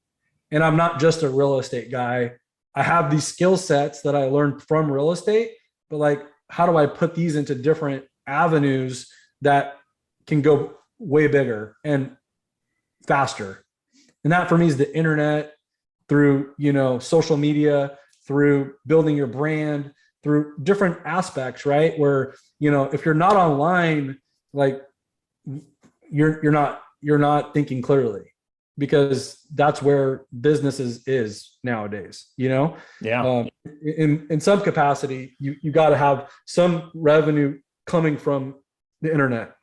And I'm not just a real estate guy. I have these skill sets that I learned from real estate, but like, how do I put these into different avenues that can go way bigger and faster. And that for me is the internet, through, social media, through building your brand, through different aspects, right? Where, if you're not online, like you're not thinking clearly, because that's where business is nowadays, Yeah. in some capacity, you got to have some revenue coming from the internet,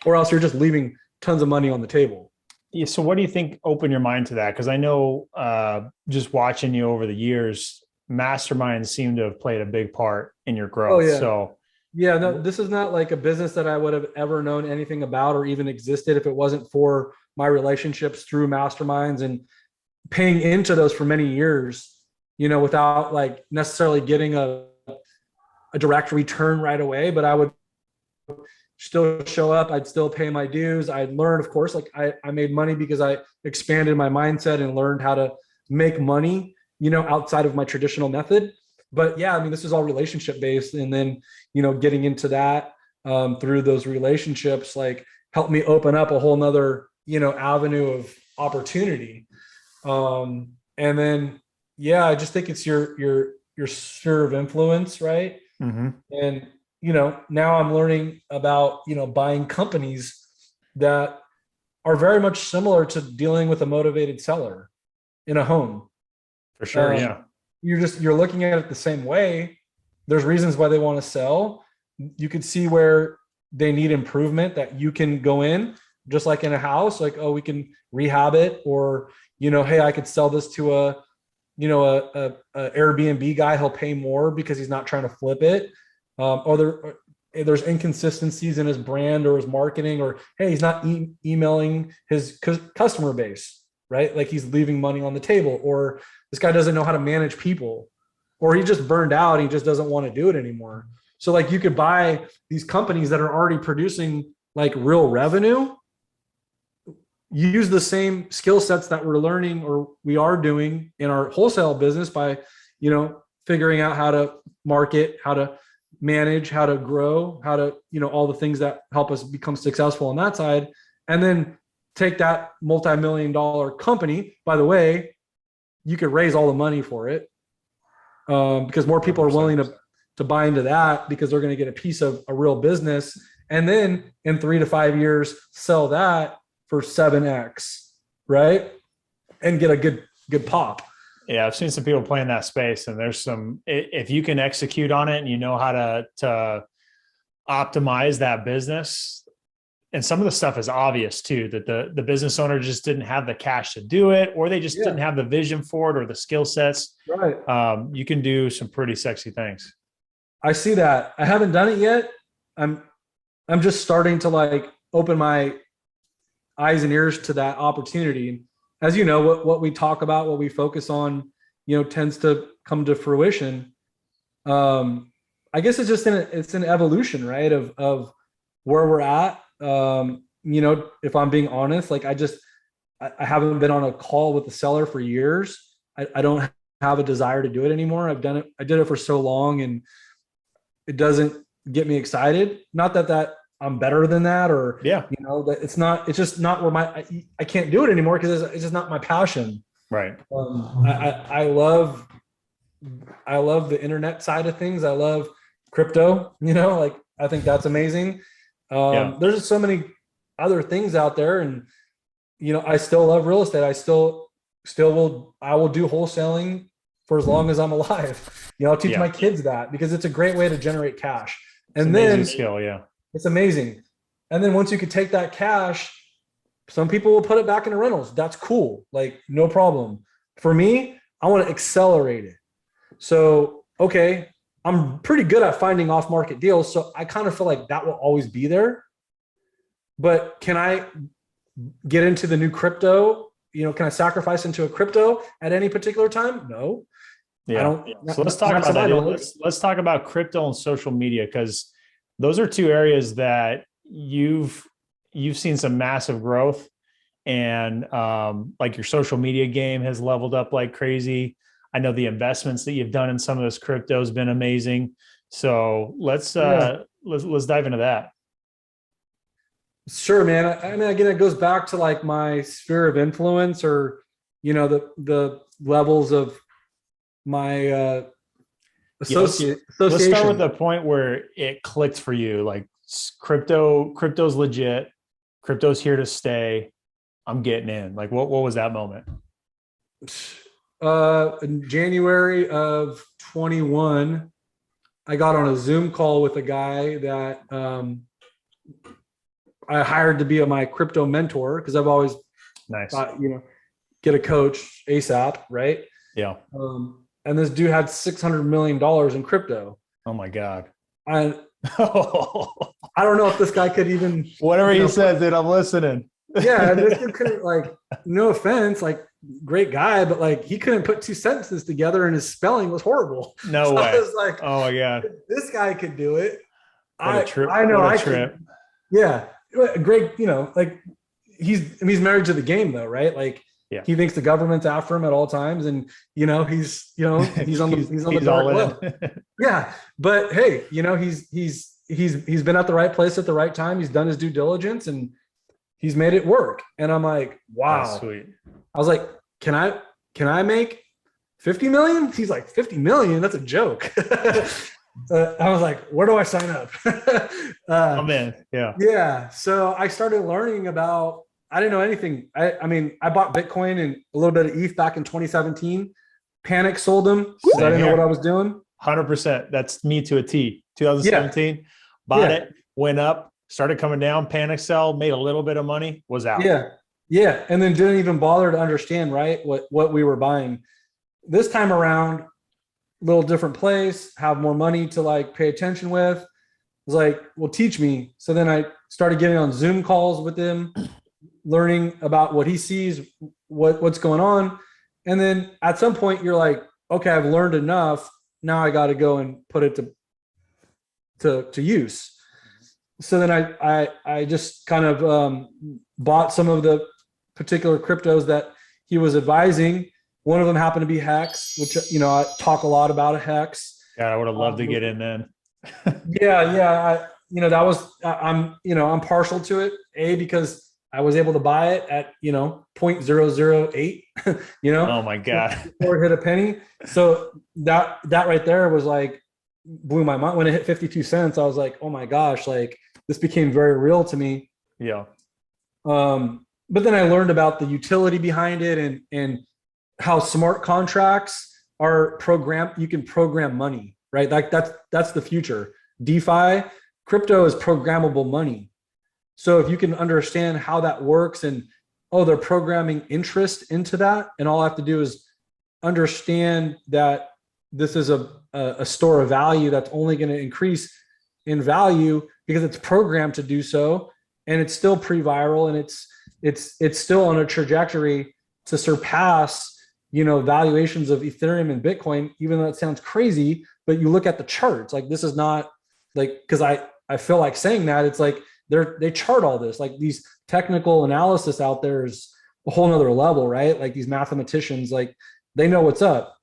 or else you're just leaving tons of money on the table. Yeah. So what do you think opened your mind to that? Because I know just watching you over the years, masterminds seem to have played a big part in your Oh growth. yeah. So Yeah, no, this is not like a business that I would have ever known anything about or even existed if it wasn't for my relationships through masterminds and paying into those for many years, without like necessarily getting a direct return right away. But I would still show up. I'd still pay my dues. I'd learn, of course, like I made money because I expanded my mindset and learned how to make money, outside of my traditional method. But yeah, I mean, this is all relationship based. And then, getting into that through those relationships, like helped me open up a whole nother, avenue of opportunity. And then, yeah, I just think it's your sphere of influence, right? mm-hmm. And now I'm learning about buying companies that are very much similar to dealing with a motivated seller in a home. For sure. Yeah. You're looking at it the same way. There's reasons why they want to sell. You could see where they need improvement that you can go in, just like in a house, like, oh, we can rehab it, or hey, I could sell this to a Airbnb guy. He'll pay more because he's not trying to flip it. Or there's inconsistencies in his brand or his marketing, or hey, he's not emailing his customer base, right? Like he's leaving money on the table, or this guy doesn't know how to manage people, or he just burned out. He just doesn't want to do it anymore. So like you could buy these companies that are already producing like real revenue, use the same skill sets that we're learning or we are doing in our wholesale business by, figuring out how to market, how to manage, how to grow, how to, all the things that help us become successful on that side. And then take that multi-million-dollar company. By the way, you could raise all the money for it because more people are willing to buy into that because they're going to get a piece of a real business. And then in 3 to 5 years, sell that for 7x, right? And get a good pop. Yeah, I've seen some people play in that space, and there's some, if you can execute on it and you know how to optimize that business, and some of the stuff is obvious too, that the business owner just didn't have the cash to do it, or they just didn't have the vision for it or the skill sets. Right. You can do some pretty sexy things. I see that. I haven't done it yet. I'm just starting to like open my eyes and ears to that opportunity. As you know, what we talk about, what we focus on, tends to come to fruition. I guess it's just it's an evolution, right? Of where we're at. If I'm being honest, like I haven't been on a call with the seller for years. I don't have a desire to do it anymore. I've done it. I did it for so long, and it doesn't get me excited. Not that I'm better than that, or that it's just not where I can't do it anymore because it's just not my passion. Right. I love the internet side of things. I love crypto. Like I think that's amazing. There's just so many other things out there, and I still love real estate. I still will do wholesaling for as long as I'm alive. I'll teach my kids that because it's a great way to generate cash. And then skill, it's amazing. And then once you could take that cash, some people will put it back into rentals. That's cool. Like no problem. For me, I want to accelerate it. So, okay, I'm pretty good at finding off-market deals. So I kind of feel like that will always be there. But can I get into the new crypto? Can I sacrifice into a crypto at any particular time? No. Yeah. So let's talk about that. Let's talk about crypto and social media, because those are two areas that you've seen some massive growth, and like your social media game has leveled up like crazy. I know the investments that you've done in some of this crypto has been amazing. So let's dive into that. Sure, man. I mean, again, it goes back to like my sphere of influence, or the levels of my Yeah, let's start with association. the point where it clicked for you. Like crypto's legit, crypto's here to stay. I'm getting in. Like what was that moment? In January of 21, I got on a Zoom call with a guy that I hired to be my crypto mentor, because I've always Nice. thought, get a coach ASAP, right? Yeah. And this dude had $600 million in crypto. Oh my God. I I don't know if this guy could even, Whatever he says, dude, I'm listening. yeah, and this dude couldn't, like, no offense, like, great guy, but like he couldn't put two sentences together and his spelling was horrible. No So way. I was like, Oh my God. this guy could do it. What a trip. I know What a I trip. could. Yeah. Great, like he's married to the game though, right? Like Yeah. he thinks the government's after him at all times, and he's on the dark all web. in. Yeah. But hey, he's been at the right place at the right time. He's done his due diligence and he's made it work. And I'm like, wow. That's sweet. I was like, can I make 50 million? He's like, 50 million? That's a joke. I was like, where do I sign up? I'm in. Yeah. Yeah. So I started learning about, I didn't know anything. I mean, I bought Bitcoin and a little bit of ETH back in 2017. Panic sold them because I didn't know what I was doing. 100%. That's me to a T. 2017, bought it, went up, started coming down, panic sell, made a little bit of money, was out. Yeah. Yeah. And then didn't even bother to understand, right, what we were buying. This time around, little different place, have more money to like pay attention with. Was like, well, teach me. So then I started getting on Zoom calls with him, learning about what he sees, what's going on. And then at some point you're like, okay, I've learned enough. Now I got to go and put it to use. So then I just kind of bought some of the particular cryptos that he was advising. One of them happened to be Hex, which, I talk a lot about a Hex. God, I would have loved to get in then. Yeah. I'm partial to it, because I was able to buy it at, 0.008, Oh my God. before it hit a penny. So that right there was like, blew my mind. When it hit 52 cents, I was like, oh my gosh, like this became very real to me. Yeah. But then I learned about the utility behind it and how smart contracts are programmed. You can program money, right? Like that's the future. DeFi, crypto is programmable money. So if you can understand how that works and, they're programming interest into that, and all I have to do is understand that this is a store of value that's only going to increase in value because it's programmed to do so, and it's still pre-viral, and it's still on a trajectory to surpass valuations of Ethereum and Bitcoin, even though it sounds crazy. But you look at the charts, like this is not like, because I feel like saying that, it's like they chart all this, like these technical analysis out there is a whole nother level, right? Like these mathematicians, like they know what's up.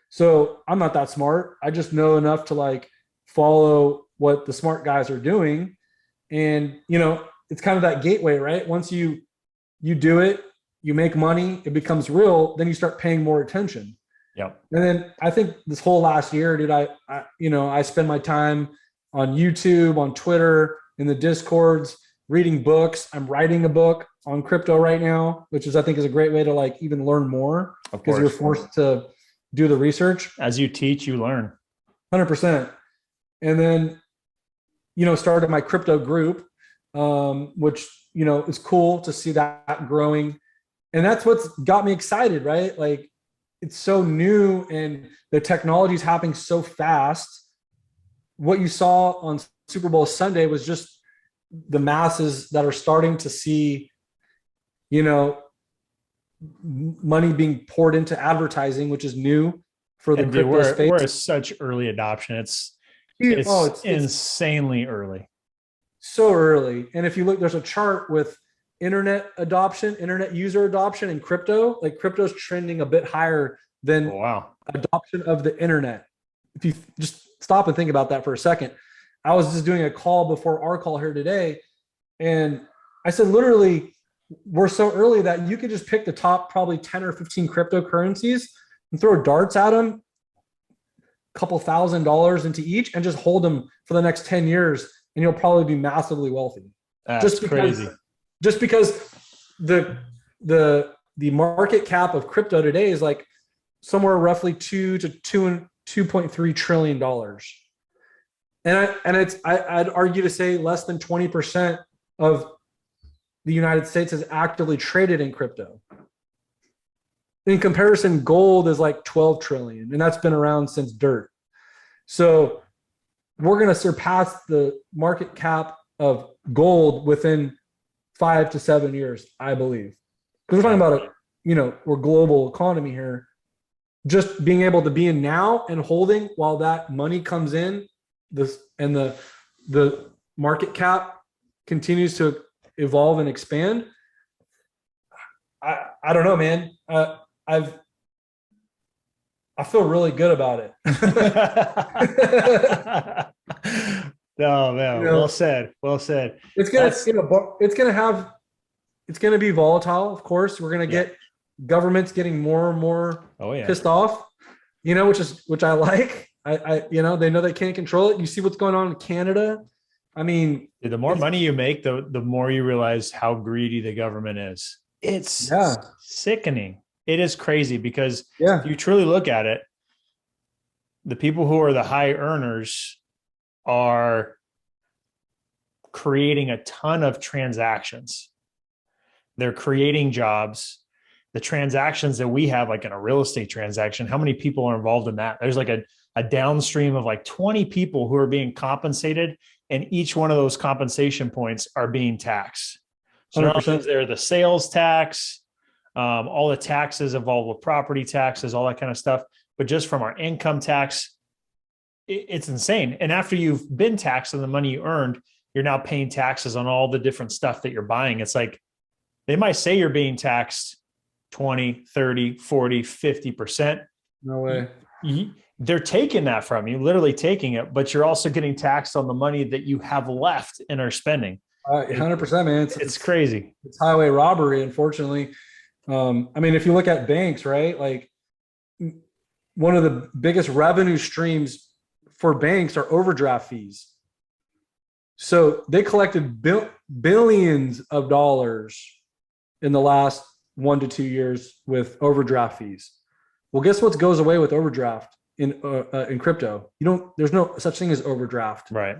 So I'm not that smart. I just know enough to like follow what the smart guys are doing. And, it's kind of that gateway, right? Once you do it, you make money, it becomes real, then you start paying more attention. Yep. And then I think this whole last year, dude, I spend my time on YouTube, on Twitter, in the Discords, reading books. I'm writing a book on crypto right now, which I think is a great way to like even learn more, because you're forced to do the research. As you teach, you learn. 100%. And then, started my crypto group, which, is cool to see that growing. And that's what's got me excited, right? Like it's so new and the technology is happening so fast. What you saw on Super Bowl Sunday was just the masses that are starting to see, money being poured into advertising, which is new for the crypto space. We're such early adoption. It's insanely early. So early. And if you look, there's a chart with internet adoption, internet user adoption, and crypto. Like crypto's trending a bit higher than adoption of the internet. If you just stop and think about that for a second. I was just doing a call before our call here today, and I said, literally, we're so early that you could just pick the top probably 10 or 15 cryptocurrencies and throw darts at them, a couple $1,000 into each, and just hold them for the next 10 years. And you'll probably be massively wealthy. That's crazy. Just because the market cap of crypto today is like somewhere roughly $2.3 trillion. I'd argue to say less than 20% of the United States is actively traded in crypto. In comparison, gold is like 12 trillion, and that's been around since dirt. So we're going to surpass the market cap of gold within 5 to 7 years, I believe. Because we're talking about we're global economy here. Just being able to be in now and holding while that money comes in, the market cap continues to evolve and expand. I don't know, man. I feel really good about it. Oh man, well said. Well said. It's gonna be volatile. Of course, we're gonna get governments getting more and more pissed off. Which I like. They know they can't control it. You see what's going on in Canada. I mean, the more money you make, the more you realize how greedy the government is. It's sickening. It is crazy because if you truly look at it, the people who are the high earners are creating a ton of transactions. They're creating jobs. The transactions that we have, like in a real estate transaction, how many people are involved in that? There's like a downstream of like 20 people who are being compensated, and each one of those compensation points are being taxed. So not only is there the sales tax, all the taxes involved with property taxes, all that kind of stuff, but just from our income tax, it's insane. And after you've been taxed on the money you earned, you're now paying taxes on all the different stuff that you're buying. It's like they might say you're being taxed 20, 30, 40, 50%. No way. They're taking that from you, literally taking it, but you're also getting taxed on the money that you have left and are spending. 100%, man. It's crazy. It's highway robbery, unfortunately. If you look at banks, right? Like one of the biggest revenue streams for banks are overdraft fees. So they collected billions of dollars in the last 1 to 2 years with overdraft fees. Well, guess what goes away with overdraft in crypto? There's no such thing as overdraft. Right.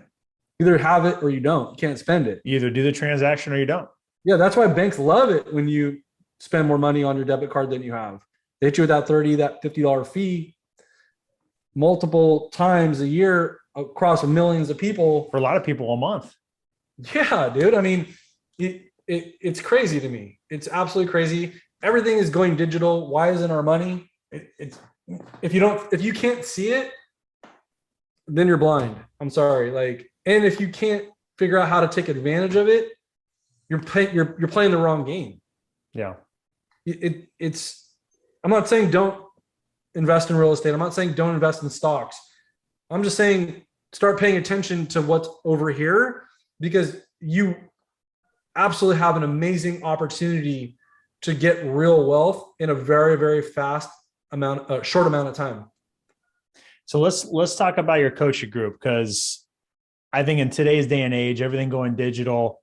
Either have it or you don't. You can't spend it. You either do the transaction or you don't. Yeah, that's why banks love it when you spend more money on your debit card than you have. They hit you with that that $50 fee multiple times a year across millions of people. For a lot of people, a month. Yeah, dude. I mean, it's crazy to me. It's absolutely crazy. Everything is going digital. Why isn't our money? If you can't see it, then you're blind. I'm sorry. And if you can't figure out how to take advantage of it, you're playing the wrong game. Yeah. I'm not saying don't invest in real estate. I'm not saying don't invest in stocks. I'm just saying start paying attention to what's over here, because you absolutely have an amazing opportunity to get real wealth in a very, very short amount of time. So let's talk about your coaching group, because I think in today's day and age, everything going digital,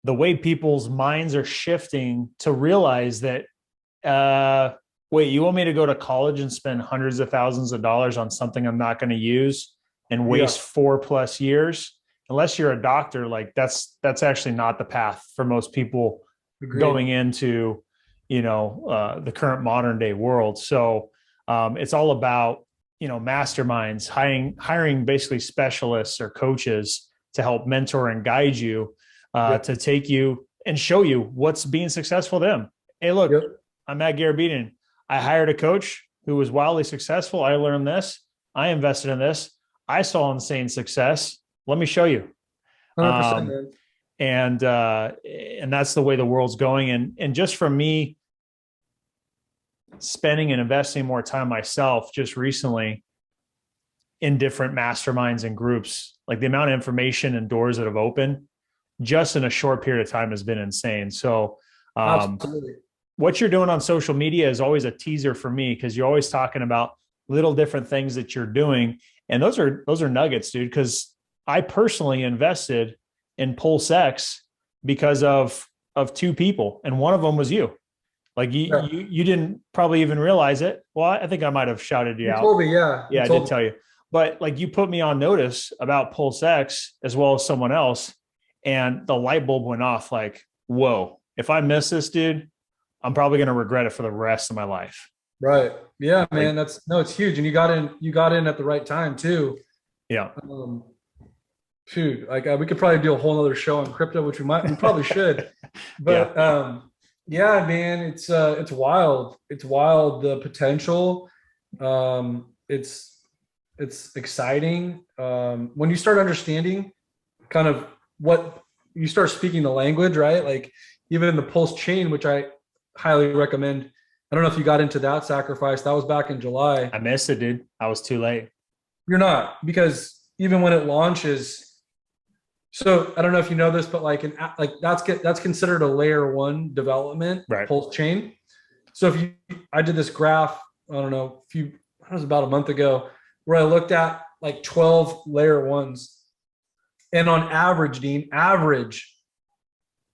the way people's minds are shifting to realize that, wait, you want me to go to college and spend hundreds of thousands of dollars on something I'm not going to use and waste 4+ years? Unless you're a doctor, like that's actually not the path for most people. Agreed. Going into, the current modern day world. So it's all about, masterminds, hiring basically specialists or coaches to help mentor and guide you, to take you and show you what's being successful to them. Hey, look, I'm Matt Garabedian. I hired a coach who was wildly successful. I learned this. I invested in this. I saw insane success. Let me show you. 100%, and that's the way the world's going. And just from me spending and investing more time myself just recently in different masterminds and groups, like the amount of information and doors that have opened just in a short period of time has been insane. So, Absolutely. what you're doing on social media is always a teaser for me, because you're always talking about little different things that you're doing. And those are nuggets, dude. Cause I personally invested in Pulse X because of two people. And one of them was you. Like you didn't probably even realize it. Well, I think I might've shouted you out. Told me, yeah. Yeah, I did tell you. But like you put me on notice about Pulse X as well as someone else. And the light bulb went off like, whoa, if I miss this, dude, I'm probably going to regret it for the rest of my life. Right. Yeah, man. It's huge. And you got in at the right time too. Yeah. Shoot, like we could probably do a whole other show on crypto, which we probably should. But yeah, man, it's wild. It's wild, the potential. It's exciting. When you start understanding kind of what you start speaking the language, right? Like even the Pulse chain, which I highly recommend. I don't know if you got into that sacrifice. That was back in July. I missed it, dude. I was too late. You're not, because even when it launches, so I don't know if you know this, but like that's considered a layer 1 development, right? Pulse chain. So I did this graph, I don't know, it was about a month ago, where I looked at like 12 layer 1s, and on average, Dean,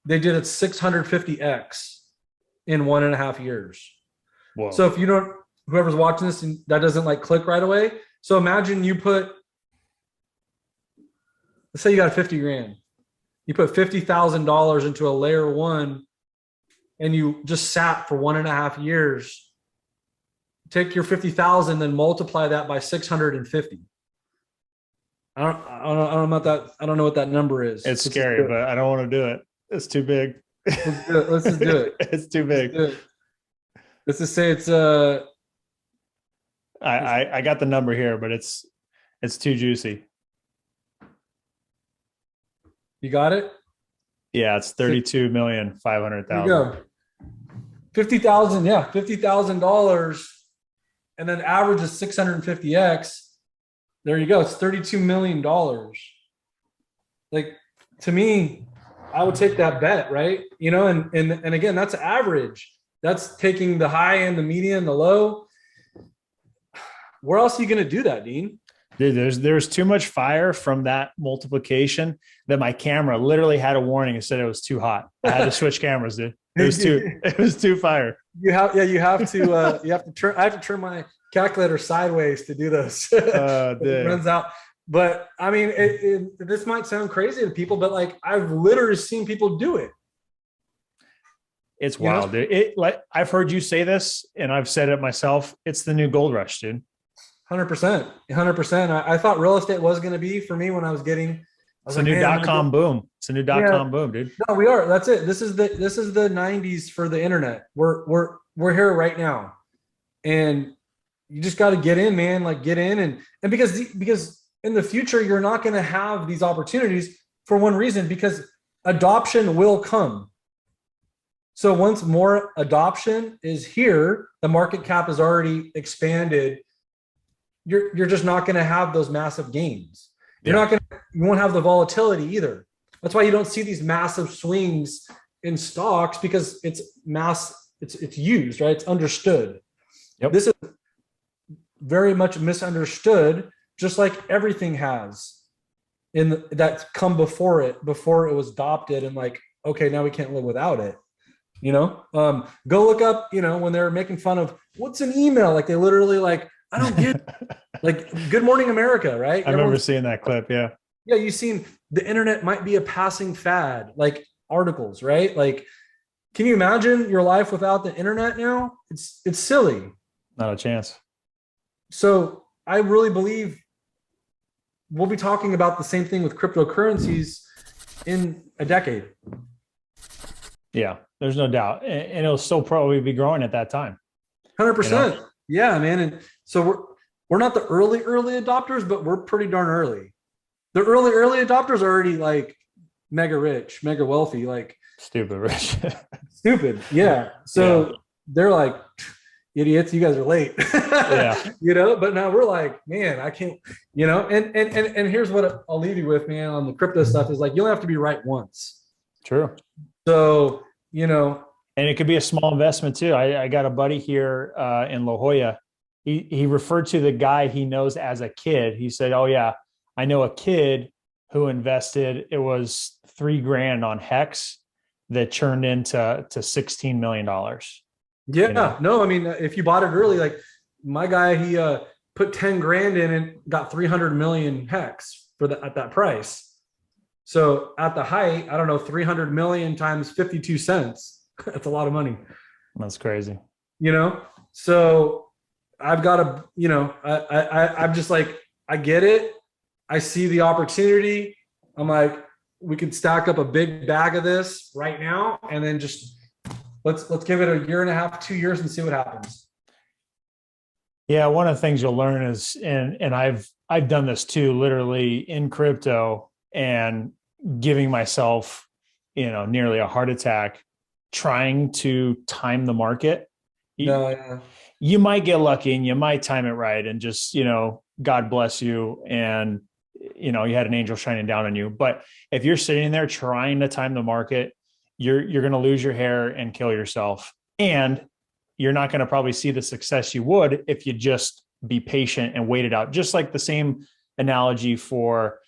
they did it 650x in 1.5 years. Whoa. So if you don't, whoever's watching this and that doesn't like click right away. So imagine you let's say you got 50 grand, you put $50,000 into a layer 1 and you just sat for 1.5 years. Take your 50,000, then multiply that by 650. I don't know about that. I don't know what that number is. It's scary, but I don't want to do it. It's too big. Let's just do it. It's too big. Let's just say it's I got the number here, but it's too juicy. You got it? Yeah, it's 32,500,000. There you go. 50,000, yeah, $50,000, and then average is 650x. There you go. It's $32 million. Like, to me, I would take that bet, right? You know, and again, that's average. That's taking the high and the median, the low. Where else are you going to do that, Dean? Dude, there's too much fire from that multiplication that my camera literally had a warning and said it was too hot. I had to switch cameras, dude. It was too fire. You have to turn. I have to turn my calculator sideways to do those. It runs out. But I mean, this might sound crazy to people, but like I've literally seen people do it. It's wild, dude. I've heard you say this, and I've said it myself. It's the new gold rush, dude. 100%. I thought real estate was going to be for me when I was getting. It's a new .com boom. It's a new .com boom, dude. No, we are. That's it. This is the 90s for the internet. We're here right now, and you just got to get in, man. Like get in, and because in the future you're not going to have these opportunities for one reason, because adoption will come. So once more adoption is here, the market cap is already expanded. You're just not going to have those massive gains. You won't have the volatility either. That's why you don't see these massive swings in stocks, because it's used, right? It's understood. Yep. This is very much misunderstood, just like everything has that's come before it was adopted, and like, okay, now we can't live without it. You know, go look up, you know, when they're making fun of what's an email, like they literally like, I don't get like Good Morning America, right? I remember seeing that clip. Yeah. Yeah. You've seen the internet might be a passing fad, like articles, right? Like, can you imagine your life without the internet now? It's silly. Not a chance. So I really believe we'll be talking about the same thing with cryptocurrencies in a decade. Yeah, there's no doubt. And it'll still probably be growing at that time. 100%. You know? Yeah, man. And so we're not the early adopters, but we're pretty darn early. The early adopters are already like mega rich, mega wealthy, like stupid rich. Stupid. Yeah. So they're like, idiots, you guys are late. Yeah. But now we're like, man, I can't, and here's what I'll leave you with, man, on the crypto stuff is like, you only have to be right once. True. So, And it could be a small investment too. I got a buddy here in La Jolla. He referred to the guy he knows as a kid. He said, "Oh yeah, I know a kid who invested. It was $3,000 on Hex that turned into $16 million." Yeah, no, I mean, if you bought it early, like my guy, he put 10 grand in and got 300 million Hex at that price. So at the height, I don't know, 300 million times 52 cents. That's a lot of money. That's crazy. So I've got to, I'm just like, I get it. I see the opportunity. I'm like, we could stack up a big bag of this right now, and then just let's give it a year and a half, 2 years, and see what happens. Yeah, one of the things you'll learn is, and I've done this too, literally in crypto, and giving myself, nearly a heart attack trying to time the market. You might get lucky and you might time it right, and just, God bless you, and you had an angel shining down on you. But if you're sitting there trying to time the market, you're going to lose your hair and kill yourself. And you're not going to probably see the success you would if you just be patient and wait it out. Just like the same analogy for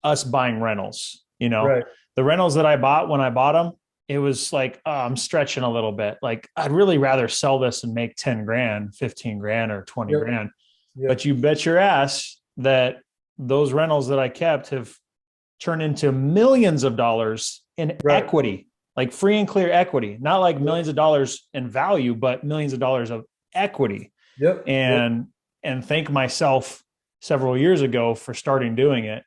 us buying rentals, Right. The rentals that I bought, when I bought them, it was like, oh, I'm stretching a little bit. Like, I'd really rather sell this and make 10 grand, 15 grand, or 20 grand. Yep. But you bet your ass that those rentals that I kept have turned into millions of dollars in equity, like free and clear equity, not like millions of dollars in value, but millions of dollars of equity. Yep. And thank myself several years ago for starting doing it.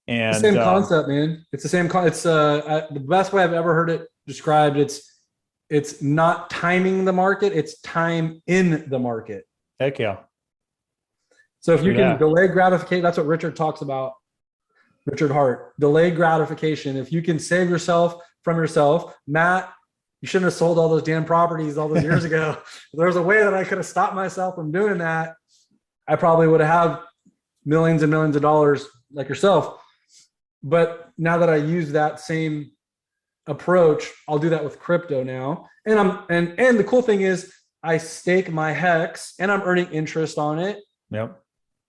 And the same concept, man. It's the same. It's the best way I've ever heard it described. It's not timing the market. It's time in the market. Heck yeah. So if you can delay gratification, that's what Richard talks about. Richard Hart, delayed gratification. If you can save yourself from yourself, Matt, you shouldn't have sold all those damn properties all those years ago. If there was a way that I could have stopped myself from doing that, I probably would have had millions and millions of dollars like yourself. But now that I use that same approach, I'll do that with crypto now. And the cool thing is I stake my Hex and I'm earning interest on it. Yep.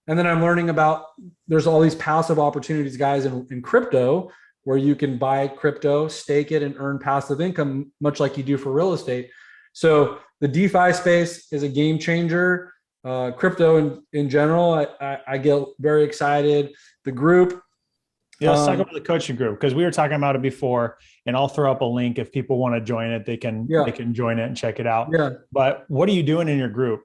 And then I'm learning about, there's all these passive opportunities, guys, in crypto, where you can buy crypto, stake it, and earn passive income, much like you do for real estate. So the DeFi space is a game changer. Crypto in general, I get very excited. The group. Yeah, let's talk about the coaching group, because we were talking about it before, and I'll throw up a link if people want to join it. They can join it and check it out. Yeah. But what are you doing in your group?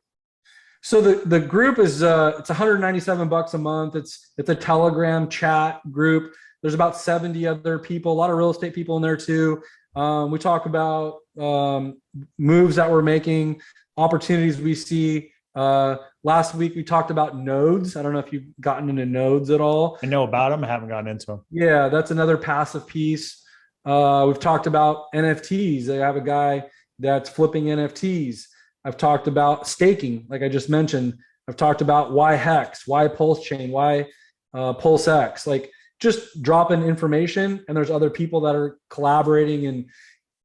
So the group is it's $197 a month. It's a Telegram chat group. There's about 70 other people, a lot of real estate people in there too. We talk about moves that we're making, opportunities we see. Last week we talked about nodes. I don't know if you've gotten into nodes at all. I know about them. I haven't gotten into them. Yeah, that's another passive piece. We've talked about NFTs. I have a guy that's flipping NFTs. I've talked about staking, like I just mentioned. I've talked about why Hex, why Pulse Chain, why Pulse X, like just dropping information. And there's other people that are collaborating and,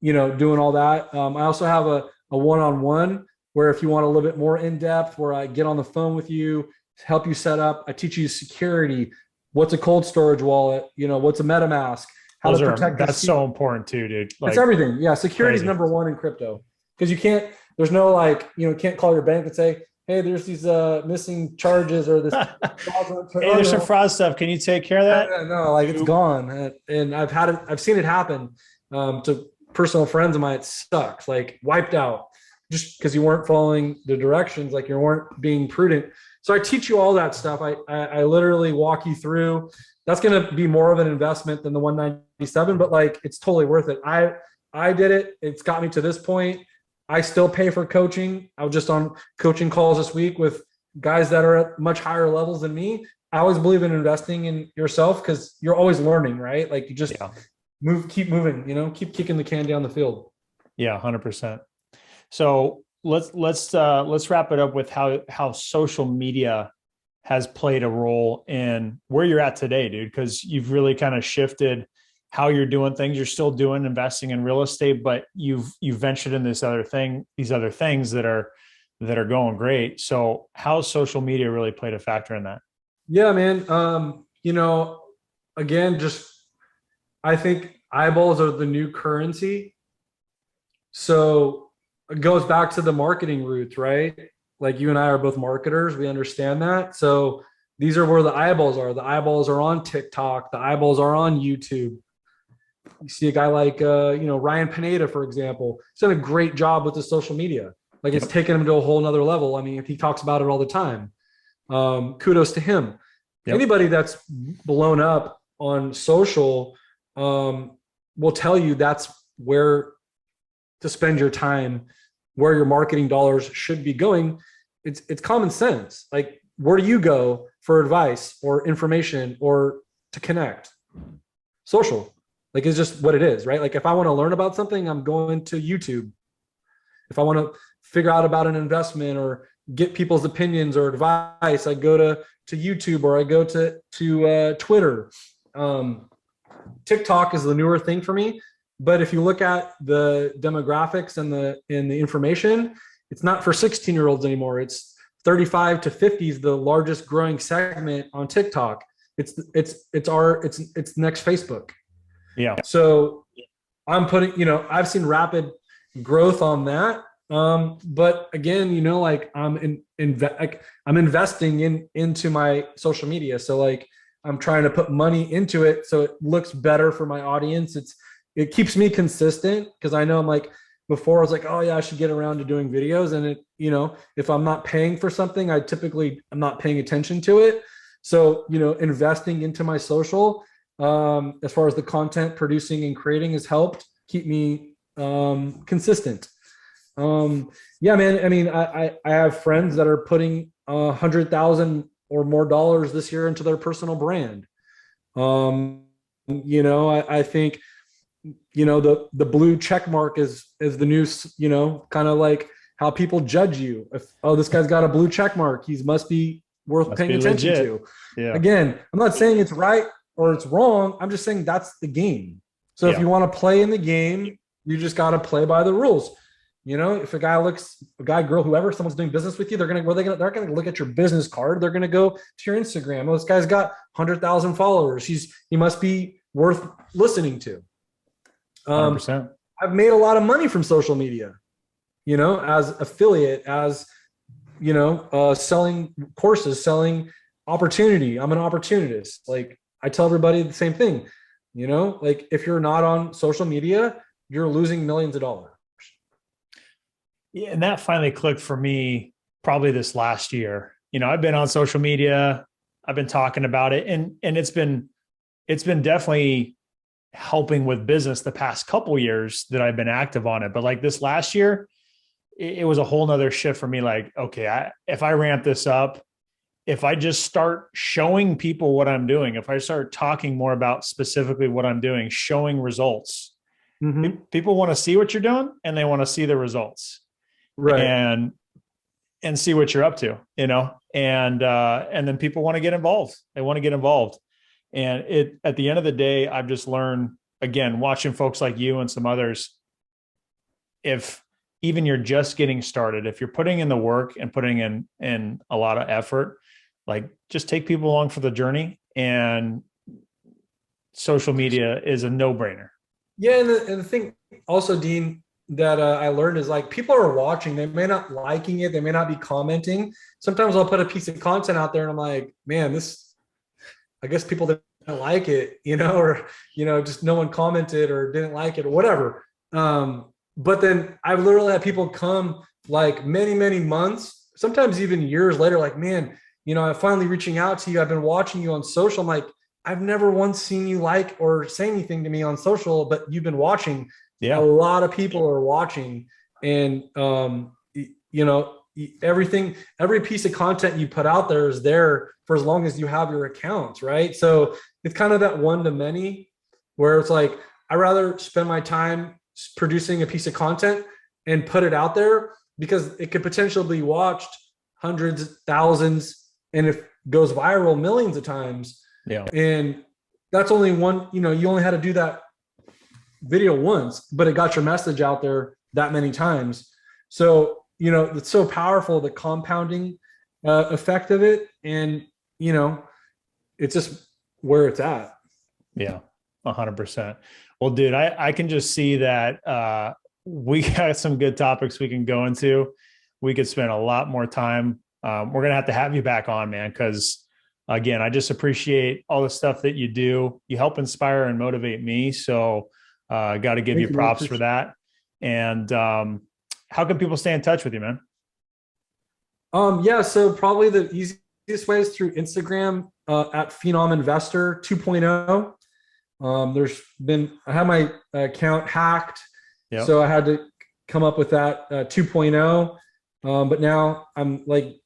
doing all that. I also have a one-on-one where if you want a little bit more in-depth, where I get on the phone with you, help you set up, I teach you security. What's a cold storage wallet? What's a MetaMask? How to protect. That's so important too, dude. It's everything. Yeah. Security is number one in crypto, because there's no can't call your bank and say, hey, there's these missing charges or this. Hey, there's some fraud stuff. Can you take care of that? No, it's gone. And I've seen it happen to personal friends of mine. It sucks, like wiped out just because you weren't following the directions, like you weren't being prudent. So I teach you all that stuff. I literally walk you through. That's going to be more of an investment than the 197, but it's totally worth it. I did it. It's got me to this point. I still pay for coaching. I was just on coaching calls this week with guys that are at much higher levels than me. I always believe in investing in yourself, because you're always learning, right? Like you just keep moving, keep kicking the can down the field. Yeah, 100%. So let's wrap it up with how social media has played a role in where you're at today, dude, because you've really kind of shifted how you're doing things. You're still doing investing in real estate, but you've ventured in these other things that are going great. So how's social media really played a factor in that? Yeah, man. Again, just I think eyeballs are the new currency. So it goes back to the marketing roots, right? Like you and I are both marketers. We understand that. So these are where the eyeballs are. The eyeballs are on TikTok. The eyeballs are on YouTube. You see a guy like, Ryan Pineda, for example. He's done a great job with the social media. Like it's taken him to a whole nother level. I mean, if he talks about it all the time, kudos to him. Yep. Anybody that's blown up on social will tell you that's where to spend your time, where your marketing dollars should be going. It's common sense. Like, where do you go for advice or information or to connect? Social. Like, it's just what it is, right? Like, if I want to learn about something, I'm going to YouTube. If I want to figure out about an investment or get people's opinions or advice, I go to YouTube, or I go to Twitter. TikTok is the newer thing for me. But if you look at the demographics and the information, it's not for 16-year-olds anymore. It's 35 to 50 is the largest growing segment on TikTok. It's next Facebook. Yeah. So I'm putting, I've seen rapid growth on that. But again, like I'm investing into my social media. So like I'm trying to put money into it so it looks better for my audience. It keeps me consistent, because I know I'm like, before I was like, oh yeah, I should get around to doing videos. And if I'm not paying for something, I'm not paying attention to it. So, investing into my social, as far as the content producing and creating, has helped keep me consistent. Yeah, man. I mean, I have friends that are putting $100,000 or more dollars this year into their personal brand. I think, the blue check mark is the new, kind of like how people judge you. If, oh, this guy's got a blue check mark, he must be worth paying attention to. Yeah. Again, I'm not saying it's right or it's wrong. I'm just saying that's the game. So if you want to play in the game, you just got to play by the rules. If a guy, girl, whoever, someone's doing business with you, they're going to look at your business card. They're going to go to your Instagram. Oh, this guy's got 100,000 followers. He must be worth listening to. 100%. I've made a lot of money from social media, as affiliate, as, selling courses, selling opportunity. I'm an opportunist. Like, I tell everybody the same thing, like, if you're not on social media, you're losing millions of dollars. Yeah. And that finally clicked for me probably this last year. I've been on social media, I've been talking about it, and it's been definitely helping with business the past couple years that I've been active on it. But like this last year, it was a whole nother shift for me. Like, okay, if I ramp this up, if I just start showing people what I'm doing, if I start talking more about specifically what I'm doing, showing results, people want to see what you're doing and they want to see the results, right? And see what you're up to, and then people want to get involved. They want to get involved. And at the end of the day, I've just learned, again, watching folks like you and some others, if even you're just getting started, if you're putting in the work and putting in a lot of effort, like, just take people along for the journey, and social media is a no-brainer. Yeah. And the thing also, Dean, that I learned is, like, people are watching, they may not liking it, they may not be commenting. Sometimes I'll put a piece of content out there and I'm like, man, I guess people didn't like it, or, just no one commented or didn't like it or whatever. But then I've literally had people come, like, many, many months, sometimes even years later, like, man, I'm finally reaching out to you. I've been watching you on social. I'm like, I've never once seen you like or say anything to me on social, but you've been watching. Yeah. A lot of people are watching, and, every piece of content you put out there is there for as long as you have your accounts, right? So it's kind of that one to many, where it's like, I'd rather spend my time producing a piece of content and put it out there because it could potentially be watched hundreds, thousands, and if it goes viral millions of times. Yeah. And that's only one, you only had to do that video once, but it got your message out there that many times. So, it's so powerful, the compounding effect of it. And, it's just where it's at. Yeah, 100%. Well, dude, I can just see that we got some good topics we can go into. We could spend a lot more time. We're going to have you back on, man, because again, I just appreciate all the stuff that you do. You help inspire and motivate me. So got to give you props for that. And how can people stay in touch with you, man? Yeah, so probably the easiest way is through Instagram at Phenom Investor 2.0. I had my account hacked, Yep. so I had to come up with that 2.0. But now I'm like,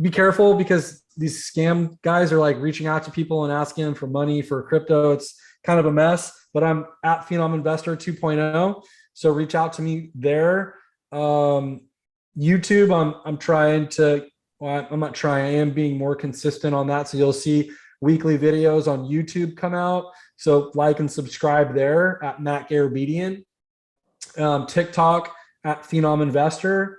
be careful because these scam guys are like reaching out to people and asking them for money for crypto. It's kind of a mess, but I'm at Phenom Investor 2.0. So reach out to me there. YouTube, I'm trying to, well, I'm not trying, I am being more consistent on that. So you'll see weekly videos on YouTube come out. So like and subscribe there at Matt Garabedian. TikTok at Phenom Investor.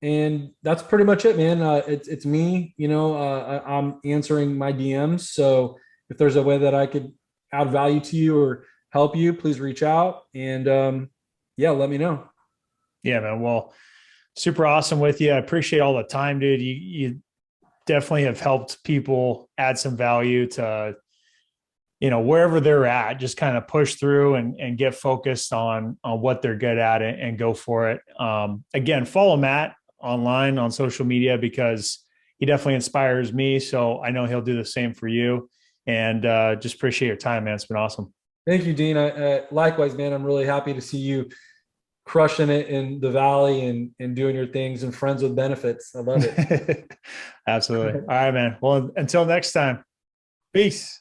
And that's pretty much it, man. It's me, I'm answering my DMs. So if there's a way that I could add value to you or help you, please reach out and yeah, let me know. Yeah, man. Well, super awesome with you. I appreciate all the time, dude. You definitely have helped people add some value to, wherever they're at, just kind of push through and get focused on what they're good at and go for it. Again, follow Matt online on social media because he definitely inspires me. So I know he'll do the same for you. And just appreciate your time, man. It's been awesome. Thank you, Dean. Likewise, man, I'm really happy to see you crushing it in the Valley and doing your things and friends with benefits. I love it. Absolutely. All right, man. Well, until next time, peace.